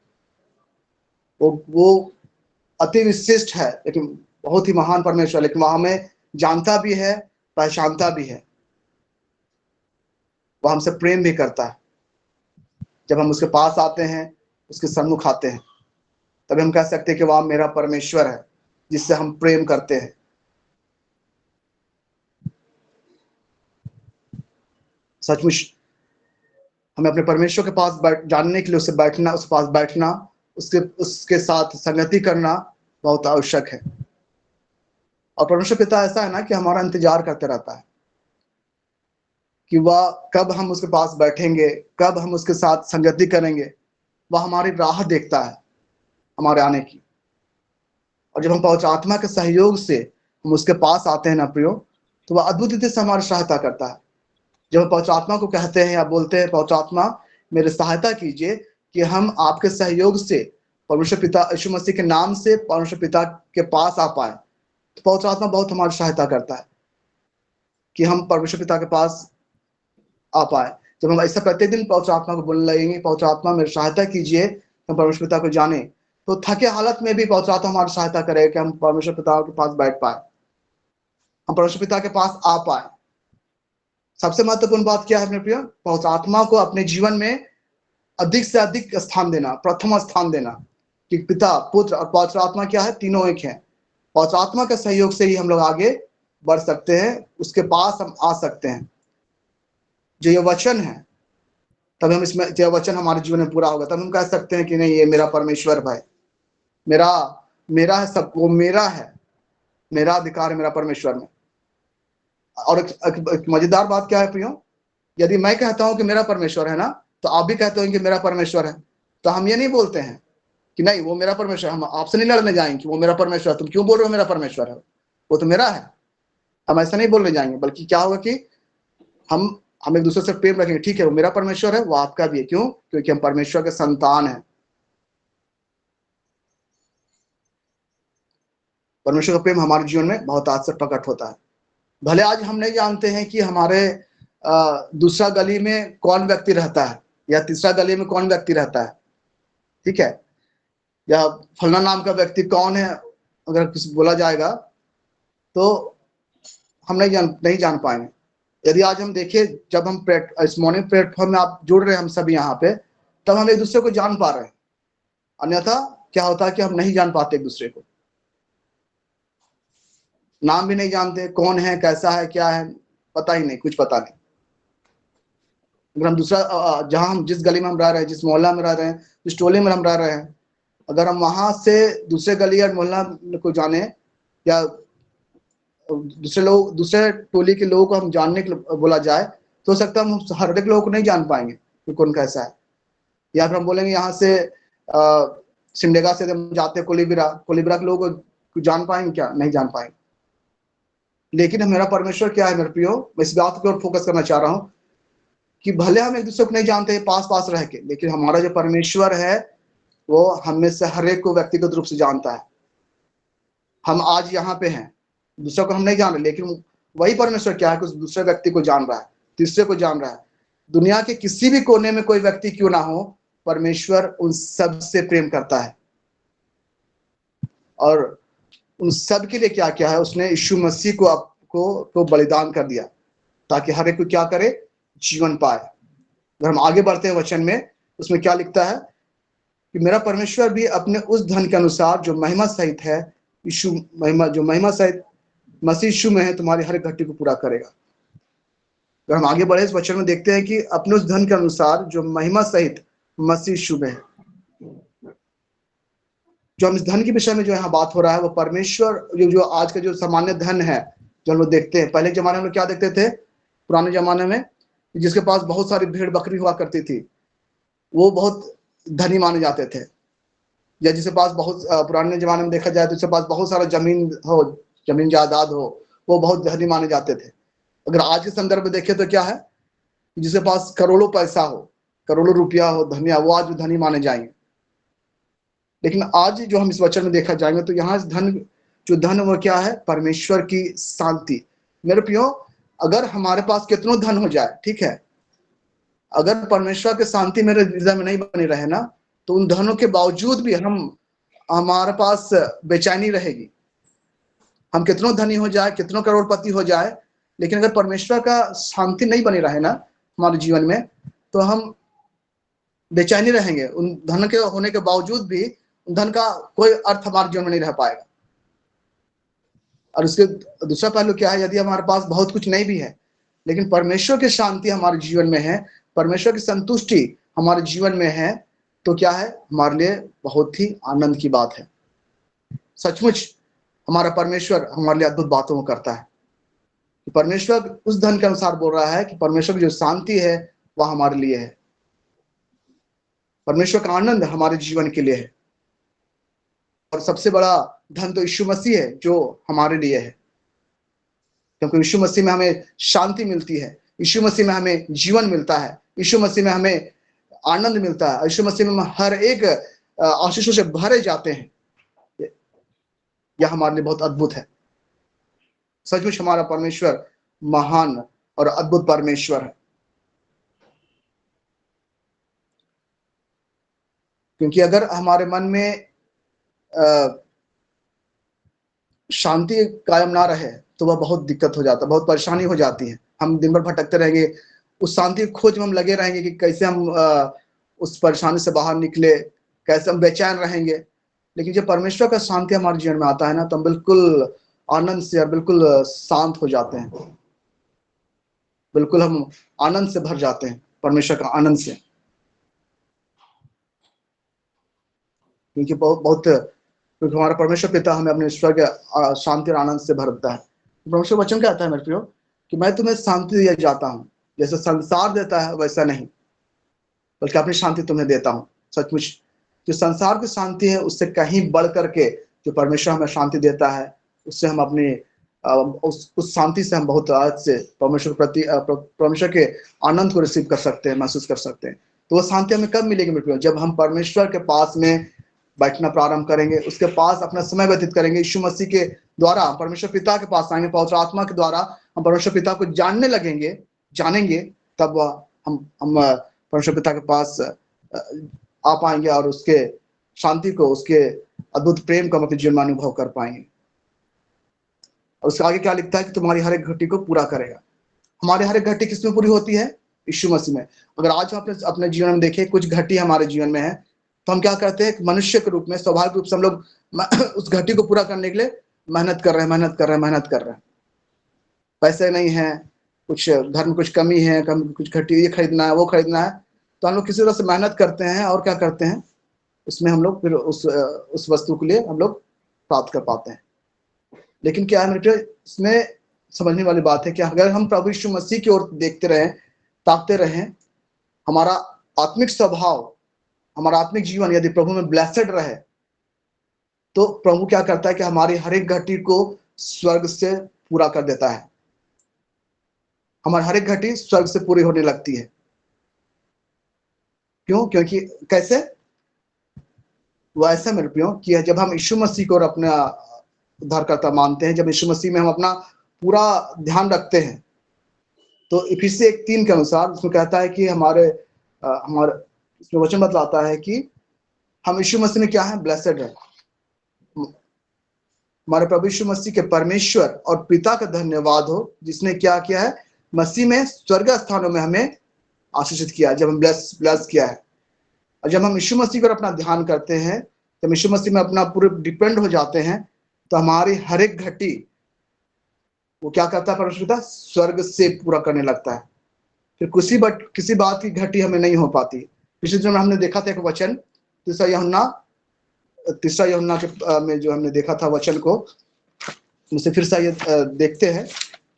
वो अति विशिष्ट है, लेकिन बहुत ही महान परमेश्वर, लेकिन वह हमें जानता भी है, पहचानता भी है, वह हमसे प्रेम भी करता है। जब हम उसके पास आते हैं, उसके सम्मुख आते हैं, तभी हम कह सकते हैं कि वह मेरा परमेश्वर है, जिससे हम प्रेम करते हैं। सचमुच हमें अपने परमेश्वर के पास जानने के लिए उससे बैठना, उसके पास बैठना, उसके साथ संगति करना बहुत आवश्यक है। और परमेश्वर पिता ऐसा है ना कि हमारा इंतजार करते रहता है कि वह कब हम उसके पास बैठेंगे, कब हम उसके साथ संगति करेंगे। वह हमारी राह देखता है हमारे आने की। और जब हम पवित्र आत्मा के सहयोग से हम उसके पास आते हैं ना प्रियो, तो वह अद्भुत रीति से हमारी सहायता करता है। जब हम पवित्र आत्मा को कहते हैं या बोलते हैं पवित्र आत्मा मेरी सहायता कीजिए, कि हम आपके सहयोग से परमेश्वर पिता यीशु मसीह के नाम से परमेश्वर पिता के पास आ पाए, तो पवित्र आत्मा बहुत हमारी सहायता करता है कि हम परमेश्वर पिता के पास आ पाए। जब हम ऐसा प्रत्येक दिन पवित्र आत्मा को बोलने लगेंगे, पवित्र आत्मा मेरी सहायता कीजिए, हम परमेश्वर पिता को जाने, तो थके हालत में भी पवित्र आत्मा हमारी सहायता करेगा कि हम परमेश्वर पिता के पास बैठ पाए, हम परमेश्वर पिता के पास आ पाए। सबसे महत्वपूर्ण बात क्या है अपने प्रिय, पवित्र आत्मा को अपने जीवन में अधिक से अधिक स्थान देना, प्रथम स्थान देना। कि पिता पुत्र और पवित्र आत्मा क्या है, तीनों एक है। पवित्र आत्मा के सहयोग से ही हम लोग आगे बढ़ सकते हैं, उसके पास हम आ सकते हैं। जो ये वचन है, तब हम इसमें, जो वचन हमारे जीवन में पूरा होगा, तब हम कह सकते हैं कि नहीं ये मेरा परमेश्वर भाई, मेरा है, सब वो मेरा है, मेरा अधिकार है मेरा परमेश्वर में। और एक मजेदार बात क्या है प्रियो, यदि मैं कहता हूं कि मेरा परमेश्वर है ना, तो आप भी कहते हो कि मेरा परमेश्वर है। तो हम ये नहीं बोलते हैं कि नहीं वो मेरा परमेश्वर, हम आपसे नहीं लड़ने जाएंगे कि वो मेरा परमेश्वर, तुम क्यों बोल रहे हो मेरा परमेश्वर है, वो तो मेरा है। हम ऐसा नहीं बोलने जाएंगे, बल्कि क्या होगा कि हम एक दूसरे से प्रेम रखेंगे। ठीक है, वो मेरा परमेश्वर है, वो आपका भी है। क्यों? क्योंकि हम परमेश्वर के संतान हैं। परमेश्वर का प्रेम हमारे जीवन में बहुत आज से प्रकट होता है। भले आज हम नहीं जानते हैं कि हमारे दूसरा गली में कौन व्यक्ति रहता है या तीसरा गली में कौन व्यक्ति रहता है, ठीक है, या फलना नाम का व्यक्ति कौन है, अगर कुछ बोला जाएगा तो हम नहीं जान पाएंगे। यदि आज हम देखें, जब हम इस मॉर्निंग प्लेटफॉर्म में आप जुड़ रहे हैं हम सभी यहाँ पे, तब हम एक दूसरे को जान पा रहे हैं। अन्यथा क्या होता है कि हम नहीं जान पाते एक दूसरे को, नाम भी नहीं जानते, कौन है, कैसा है, क्या है, पता ही नहीं, कुछ पता नहीं। अगर हम दूसरा जहां हम जिस गली में हम रह रहे हैं, जिस मोहल्ला में रह रहे हैं, जिस टोले में हम रह रहे हैं, अगर हम वहां से दूसरे गली या मोहल्ला को जाने या दूसरे टोली के लोगों को हम जानने के लिए बोला जाए, तो हो सकता है हम हर एक लोगों को नहीं जान पाएंगे कि कौन कैसा है। या फिर हम बोलेंगे यहाँ से सिमडेगा से हम जाते हैं कोलीबिरा के लोगों को जान पाएंगे क्या? नहीं जान पाएंगे। लेकिन मेरा परमेश्वर क्या है मेरे प्रियो, मैं इस बात की ओर फोकस करना चाह रहा हूँ कि भले हम एक दूसरे को नहीं जानते पास रह के, लेकिन हमारा जो परमेश्वर है वो हम में से हर एक को व्यक्तिगत रूप से जानता है। हम आज यहाँ पे हैं, दूसरे को हम नहीं जान रहे, लेकिन वही परमेश्वर क्या है कि उस दूसरे व्यक्ति को जान रहा है, तीसरे को जान रहा है। दुनिया के किसी भी कोने में कोई व्यक्ति क्यों ना हो, परमेश्वर उन सब से प्रेम करता है। और उन सब के लिए क्या क्या है, उसने यीशु मसीह को आपको बलिदान कर दिया ताकि हर एक को क्या करे, जीवन पाए। अगर हम आगे बढ़ते हैं वचन में, उसमें क्या लिखता है कि मेरा परमेश्वर भी अपने उस धन के अनुसार जो महिमा सहित है, जो महिमा सहित मसीह यीशु में है, तुम्हारी हर घटी को पूरा करेगा। अगर हम आगे बढ़े इस वचन में देखते हैं कि अपने उस धन के अनुसार जो महिमा सहित मसीह यीशु में है। जो हम इस धन के विषय में जो यहाँ बात हो रहा है, वो परमेश्वर जो आज का जो सामान्य धन है जो हम लोग देखते हैं। पहले जमाने में क्या देखते थे, पुराने जमाने में जिसके पास बहुत सारी भेड़ बकरी हुआ करती थी वो बहुत धनी माने जाते थे, या जिसके पास बहुत पुराने जमाने में देखा जाए तो जिसके पास बहुत सारा जमीन जायदाद हो, वो बहुत धनी माने जाते थे। अगर आज के संदर्भ में देखें तो क्या है, जिसके पास करोड़ों पैसा हो, करोड़ों रुपया हो, धनिया, वो आज धनी माने जाएंगे। लेकिन आज जो हम इस वचन में देखा जाएंगे तो यहाँ धन वो क्या है, परमेश्वर की शांति। मेरे प्रियो, अगर हमारे पास कितनो धन हो जाए, ठीक है, अगर परमेश्वर की शांति मेरे हृदय में नहीं बनी रहे ना, तो उन धनों के बावजूद भी हमारे पास बेचैनी रहेगी। हम कितनों धनी हो जाए, कितनों करोड़पति हो जाए, लेकिन अगर परमेश्वर का शांति नहीं बनी रहे ना हमारे जीवन में, तो हम बेचैनी रहेंगे। उन धन के होने के बावजूद भी उन धन का कोई अर्थ हमारे जीवन में नहीं रह पाएगा। और उसके दूसरा पहलू क्या है, यदि हमारे पास बहुत कुछ नहीं भी है, लेकिन परमेश्वर की शांति हमारे जीवन में है, परमेश्वर की संतुष्टि हमारे जीवन में है, तो क्या है, हमारे लिए बहुत ही आनंद की बात है। सचमुच हमारा परमेश्वर हमारे लिए अद्भुत बातों को करता है। परमेश्वर उस धन के अनुसार बोल रहा है कि परमेश्वर की जो शांति है वह हमारे लिए है, परमेश्वर का आनंद हमारे जीवन के लिए है। और सबसे बड़ा धन तो यीशु मसीह है जो हमारे लिए है, क्योंकि यीशु मसीह में हमें शांति मिलती है, यीशु मसीह में हमें जीवन मिलता है, यीशु मसीह में हमें आनंद मिलता है, यीशु मसीह में हम हर एक आशीषों से भरे जाते हैं। यह हमारे लिए बहुत अद्भुत है। सचमुच हमारा परमेश्वर महान और अद्भुत परमेश्वर है, क्योंकि अगर हमारे मन में शांति कायम ना रहे तो वह बहुत दिक्कत हो जाता है, बहुत परेशानी हो जाती है। हम दिन भर भटकते रहेंगे, उस शांति की खोज में हम लगे रहेंगे कि कैसे हम उस परेशानी से बाहर निकले, कैसे हम बेचैन रहेंगे। लेकिन जब परमेश्वर का शांति हमारे जीवन में आता है ना, तो हम बिल्कुल आनंद से और बिल्कुल शांत हो जाते हैं, बिल्कुल हम आनंद से भर जाते हैं, परमेश्वर का आनंद से। क्योंकि हमारा परमेश्वर पिता हमें अपने ईश्वर के शांति और आनंद से भरता है। परमेश्वर वचन कहता है मेरे प्रियो कि मैं तुम्हें शांति दिया जाता हूँ, जैसे संसार देता है वैसा नहीं, बल्कि अपनी शांति तुम्हें देता हूं। सचमुच जो संसार की शांति है उससे कहीं बढ़ करके जो परमेश्वर हमें शांति देता है, उससे हम अपनी उस शांति से हम बहुत आज से परमेश्वर के प्रति परमेश्वर के आनंद को रिसीव कर सकते हैं, महसूस कर सकते हैं। तो वो शांति हमें कब मिलेगी मित्रों? जब हम परमेश्वर के पास में बैठना प्रारंभ करेंगे, उसके पास अपना समय व्यतीत करेंगे, यीशु मसीह के द्वारा परमेश्वर पिता के पास आएंगे, पवित्र आत्मा के द्वारा हम परमेश्वर पिता को जानने लगेंगे, जानेंगे, तब हम परमेश्वर पिता के पास आ पाएंगे और उसके शांति को, उसके अद्भुत प्रेम को हम अपने जीवन में अनुभव कर पाएंगे। और उसके आगे क्या लिखता है कि तुम्हारी हर एक घटी को पूरा करेगा। हमारी हर एक घटी किसमें पूरी होती है? यीशु मसीह में। अगर आज हम अपने जीवन में देखें, कुछ घटी हमारे जीवन में है, तो हम क्या करते हैं? मनुष्य के रूप में, स्वाभाविक रूप से हम लोग उस घटी को पूरा करने के लिए मेहनत कर रहे हैं। पैसे नहीं है, कुछ घर में कुछ कमी है, कुछ घटी, ये खरीदना है, वो खरीदना है, तो हम लोग किसी तरह से मेहनत करते हैं और क्या करते हैं, उसमें हम लोग फिर उस वस्तु के लिए हम लोग प्राप्त कर पाते हैं। लेकिन क्या है मित्र, इसमें समझने वाली बात है कि अगर हम प्रभु यीशु मसीह की ओर देखते रहें, ताकते रहें, हमारा आत्मिक स्वभाव, हमारा आत्मिक जीवन यदि प्रभु में ब्लेसेड रहे, तो प्रभु क्या करता है कि हमारी हर एक घटी को स्वर्ग से पूरा कर देता है। हमारी हर एक घटी स्वर्ग से पूरी होने लगती है। क्यों? क्योंकि कैसे? वो ऐसा मेरे प्रियो कि जब हम यीशु मसीह को अपना उद्धारकर्ता मानते हैं, जब यीशु मसीह में हम अपना पूरा ध्यान रखते हैं, तो इफिसी 1:3 के अनुसार उसमें कहता है कि हमारे इसमें वचन बतलाता है कि हम यीशु मसीह में क्या है? ब्लेसेड है। हमारे प्रभु यीशु मसीह के परमेश्वर और पिता का धन्यवाद हो, जिसने क्या किया है? मसीह में स्वर्ग स्थानों में हमें आशीषित किया, जब हम ब्लेस किया है। और जब हम यीशु मसीह पर अपना ध्यान करते हैं, जब यीशु मसीह में अपना पूरे डिपेंड हो जाते हैं, तो हमारी हर एक घटी वो क्या करता है? परमेश्वर पिता स्वर्ग से पूरा करने लगता है। फिर किसी बात की घटी हमें नहीं हो पाती। पिछले दिन हमने देखा था एक वचन, तीसरा यूहन्ना के में जो हमने देखा था वचन को, उसे फिर से ये देखते हैं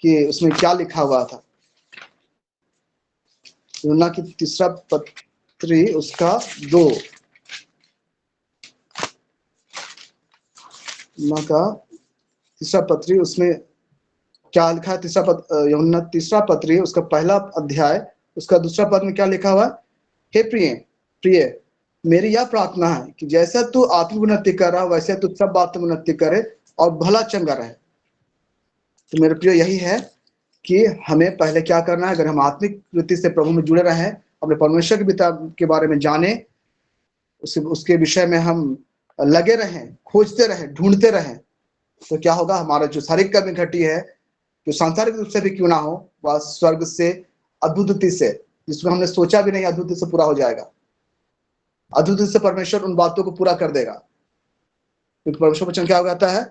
कि उसमें क्या लिखा हुआ था। यूहन्ना की तीसरा पत्री उसका 2 का तीसरा पत्री, उसमें क्या लिखा है? यूहन्ना तीसरा पत्री उसका पहला अध्याय उसका दूसरा पद में क्या लिखा हुआ है? हे प्रिय मेरी यह प्रार्थना है कि जैसा तू आत्मिक उन्नति कर रहा वैसे तू सब बात में उन्नति करे और भला चंगा रहे। तो मेरे प्रिय यही है कि हमें पहले क्या करना है? अगर हम आत्मिक वृत्ति से प्रभु में जुड़े रहें, अपने परमेश्वर के पिता के बारे में जाने, उसके विषय में हम लगे रहें, खोजते रहें, ढूंढते रहें, तो क्या होगा? हमारा जो शारीरिक कर्म घटी है, जो सांसारिक रूप से भी क्यों ना हो, वह स्वर्ग से अद्भुत से, जिसमें हमने सोचा भी नहीं, अद्भुत से पूरा हो जाएगा। अद्भुत से परमेश्वर उन बातों को पूरा कर देगा। क्योंकि परमेश्वर वचन क्या कहता है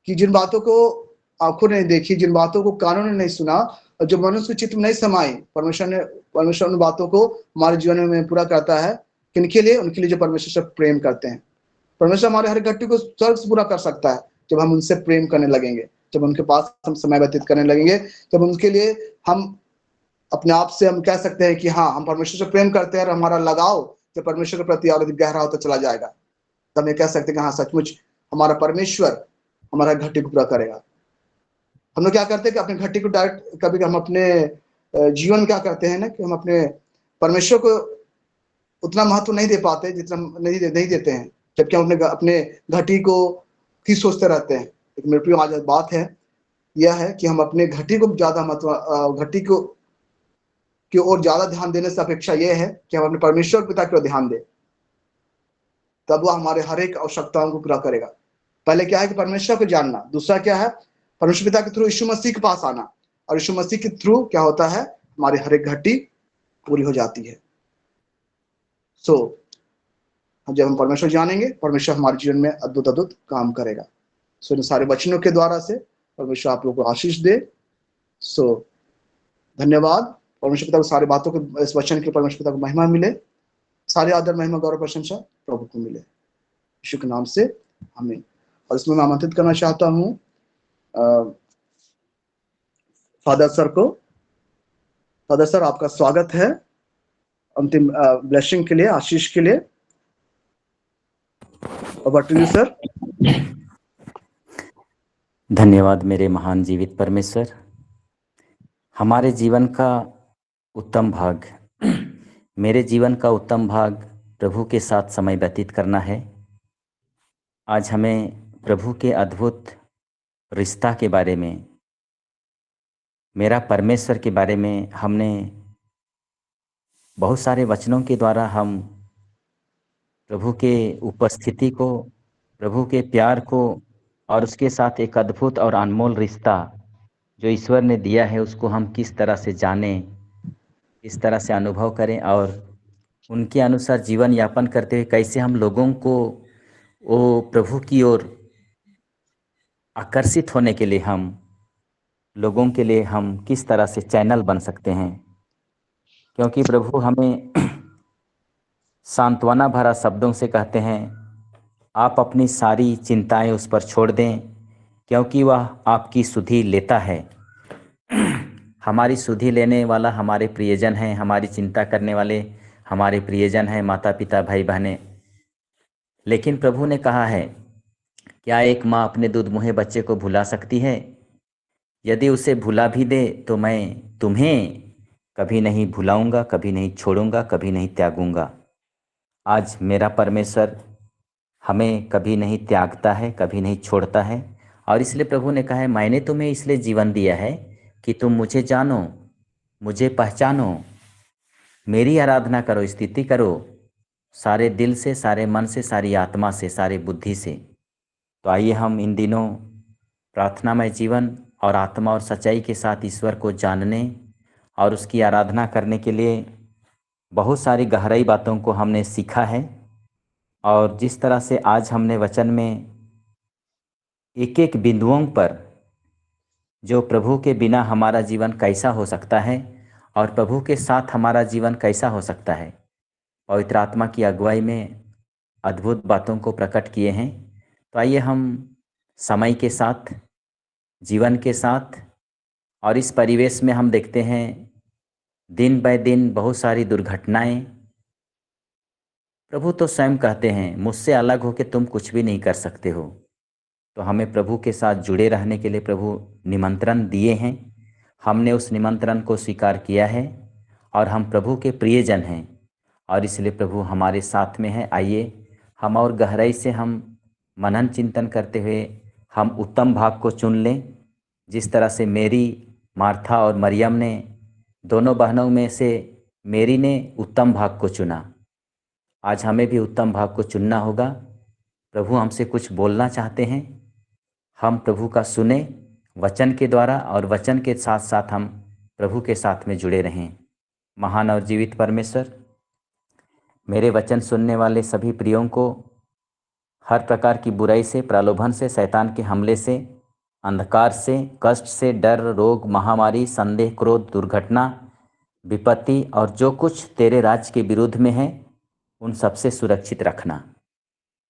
कि जिन बातों को आंखों ने देखी, जिन बातों को कानों ने नहीं सुना और जो मनुष्य के चित्त में नहीं समाई, परमेश्वर उन बातों को हमारे जीवन में पूरा करता है। किनके लिए? उनके लिए जो परमेश्वर से प्रेम करते हैं। परमेश्वर हमारे हर घटी को स्वर्ग से पूरा कर सकता है जब हम उनसे प्रेम करने लगेंगे, जब उनके पास हम समय व्यतीत करने लगेंगे, जब उनके लिए हम अपने आप से हम कह सकते हैं कि हाँ, हम परमेश्वर से प्रेम करते हैं और हमारा लगाव जब परमेश्वर के प्रति और अधिक गहरा होता चला जाएगा, तब हम ये कह सकते हैं कि हाँ, सचमुच हमारा परमेश्वर हमारा घटी को पूरा करेगा। हम लोग क्या करते हैं कि अपने घटी को डायरेक्ट, कभी हम अपने जीवन में क्या करते हैं ना कि हम अपने परमेश्वर को उतना महत्व नहीं दे पाते जितना नहीं देते हैं, जबकि हम अपने घटी को ही सोचते रहते हैं। लेकिन मेरे प्रिय आज बात है यह है कि हम अपने घटी को ज्यादा महत्व, घटी को की ओर ज्यादा ध्यान देने से अपेक्षा यह है कि हम अपने परमेश्वर पिता की ओर ध्यान दें, तब वह हमारे हर एक आवश्यकताओं को पूरा करेगा। पहले क्या है कि परमेश्वर को जानना, दूसरा क्या है? परमेश्वर पिता के थ्रू यीशु मसीह के पास आना, और यीशु मसीह के थ्रू क्या होता है? हमारी हर एक घटी पूरी हो जाती है। जब हम परमेश्वर जानेंगे, परमेश्वर हमारे जीवन में अद्भुत काम करेगा। इन सारे वचनों के द्वारा से परमेश्वर आप लोगों को आशीष दे। धन्यवाद परमेश्वर पिता को, सारी बातों के इस वचन के परमेश्वर पिता को महिमा मिले, सारे आदर महिमा गौरव प्रशंसा प्रभु को मिले, यीशु के नाम से आमीन। और इसमें मैं आमंत्रित करना चाहता हूँ फादर सर को फादर सर आपका स्वागत है अंतिम ब्लेसिंग के लिए, आशीष के लिए। Over to you sir. धन्यवाद मेरे महान जीवित परमेश्वर। हमारे जीवन का उत्तम भाग, मेरे जीवन का उत्तम भाग प्रभु के साथ समय व्यतीत करना है। आज हमें प्रभु के अद्भुत रिश्ता के बारे में, मेरा परमेश्वर के बारे में हमने बहुत सारे वचनों के द्वारा हम प्रभु के उपस्थिति को, प्रभु के प्यार को और उसके साथ एक अद्भुत और अनमोल रिश्ता जो ईश्वर ने दिया है उसको हम किस तरह से जानें, किस तरह से अनुभव करें और उनके अनुसार जीवन यापन करते हुए कैसे हम लोगों को वो प्रभु की ओर आकर्षित होने के लिए हम लोगों के लिए हम किस तरह से चैनल बन सकते हैं। क्योंकि प्रभु हमें सांत्वना भरा शब्दों से कहते हैं, आप अपनी सारी चिंताएं उस पर छोड़ दें क्योंकि वह आपकी सुधि लेता है। हमारी सुधि लेने वाला हमारे प्रियजन हैं, हमारी चिंता करने वाले हमारे प्रियजन हैं, माता पिता भाई बहनें। लेकिन प्रभु ने कहा है, क्या एक माँ अपने दूध मुहे बच्चे को भुला सकती है? यदि उसे भुला भी दे तो मैं तुम्हें कभी नहीं भुलाऊंगा, कभी नहीं छोड़ूंगा, कभी नहीं त्यागूंगा। आज मेरा परमेश्वर हमें कभी नहीं त्यागता है, कभी नहीं छोड़ता है। और इसलिए प्रभु ने कहा है, मैंने तुम्हें इसलिए जीवन दिया है कि तुम मुझे जानो, मुझे पहचानो, मेरी आराधना करो, स्तुति करो सारे दिल से, सारे मन से, सारी आत्मा से, सारी बुद्धि से। तो आइए हम इन दिनों प्रार्थनामय जीवन और आत्मा और सच्चाई के साथ ईश्वर को जानने और उसकी आराधना करने के लिए बहुत सारी गहराई बातों को हमने सीखा है। और जिस तरह से आज हमने वचन में एक एक बिंदुओं पर जो प्रभु के बिना हमारा जीवन कैसा हो सकता है और प्रभु के साथ हमारा जीवन कैसा हो सकता है, पवित्र आत्मा की अगुवाई में अद्भुत बातों को प्रकट किए हैं। तो आइए हम समय के साथ, जीवन के साथ और इस परिवेश में हम देखते हैं दिन ब दिन बहुत सारी दुर्घटनाएं। प्रभु तो स्वयं कहते हैं, मुझसे अलग हो के तुम कुछ भी नहीं कर सकते हो। तो हमें प्रभु के साथ जुड़े रहने के लिए प्रभु निमंत्रण दिए हैं। हमने उस निमंत्रण को स्वीकार किया है और हम प्रभु के प्रियजन हैं और इसलिए प्रभु हमारे साथ में है। आइए हम और गहराई से हम मनन चिंतन करते हुए हम उत्तम भाग को चुन लें। जिस तरह से मेरी, मार्था और मरियम ने, दोनों बहनों में से मेरी ने उत्तम भाग को चुना, आज हमें भी उत्तम भाग को चुनना होगा। प्रभु हमसे कुछ बोलना चाहते हैं, हम प्रभु का सुने वचन के द्वारा और वचन के साथ साथ हम प्रभु के साथ में जुड़े रहें। महान और जीवित परमेश्वर, मेरे वचन सुनने वाले सभी प्रियों को हर प्रकार की बुराई से, प्रलोभन से, शैतान के हमले से, अंधकार से, कष्ट से, डर, रोग, महामारी, संदेह, क्रोध, दुर्घटना, विपत्ति और जो कुछ तेरे राज्य के विरुद्ध में है उन सबसे सुरक्षित रखना।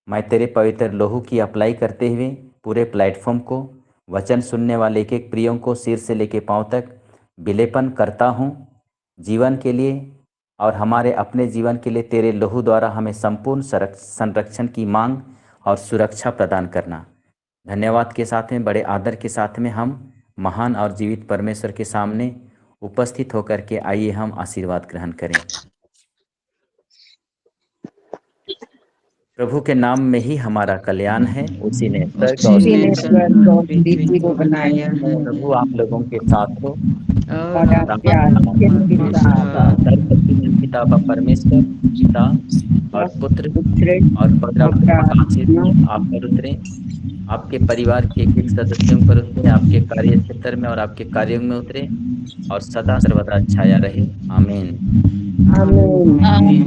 मैं तेरे पवित्र लोहू की अप्लाई करते हुए पूरे प्लेटफॉर्म को, वचन सुनने वाले एक एक प्रियों को सिर से लेके पांव तक विलेपन करता हूँ जीवन के लिए और हमारे अपने जीवन के लिए तेरे लोहू द्वारा हमें संपूर्ण संरक्षण की मांग और सुरक्षा प्रदान करना। धन्यवाद के साथ में, बड़े आदर के साथ में हम महान और जीवित परमेश्वर के सामने उपस्थित होकर के आइए हम आशीर्वाद ग्रहण करें। प्रभु के नाम में ही हमारा कल्याण है, उसी ने स्वर्ग और पृथ्वी को बनाया है। प्रभु आप लोगों के साथ हो और आपके आत्मा के साथ पिता परमेश्वर, पिता और पुत्र और पवित्र आत्मा आप पर उतरे, आपके परिवार के एक एक सदस्यों पर उतरे, आपके कार्य क्षेत्र में और आपके कार्यों में उतरे और सदा सर्वदा छाया रहे। आमीन। आमीन।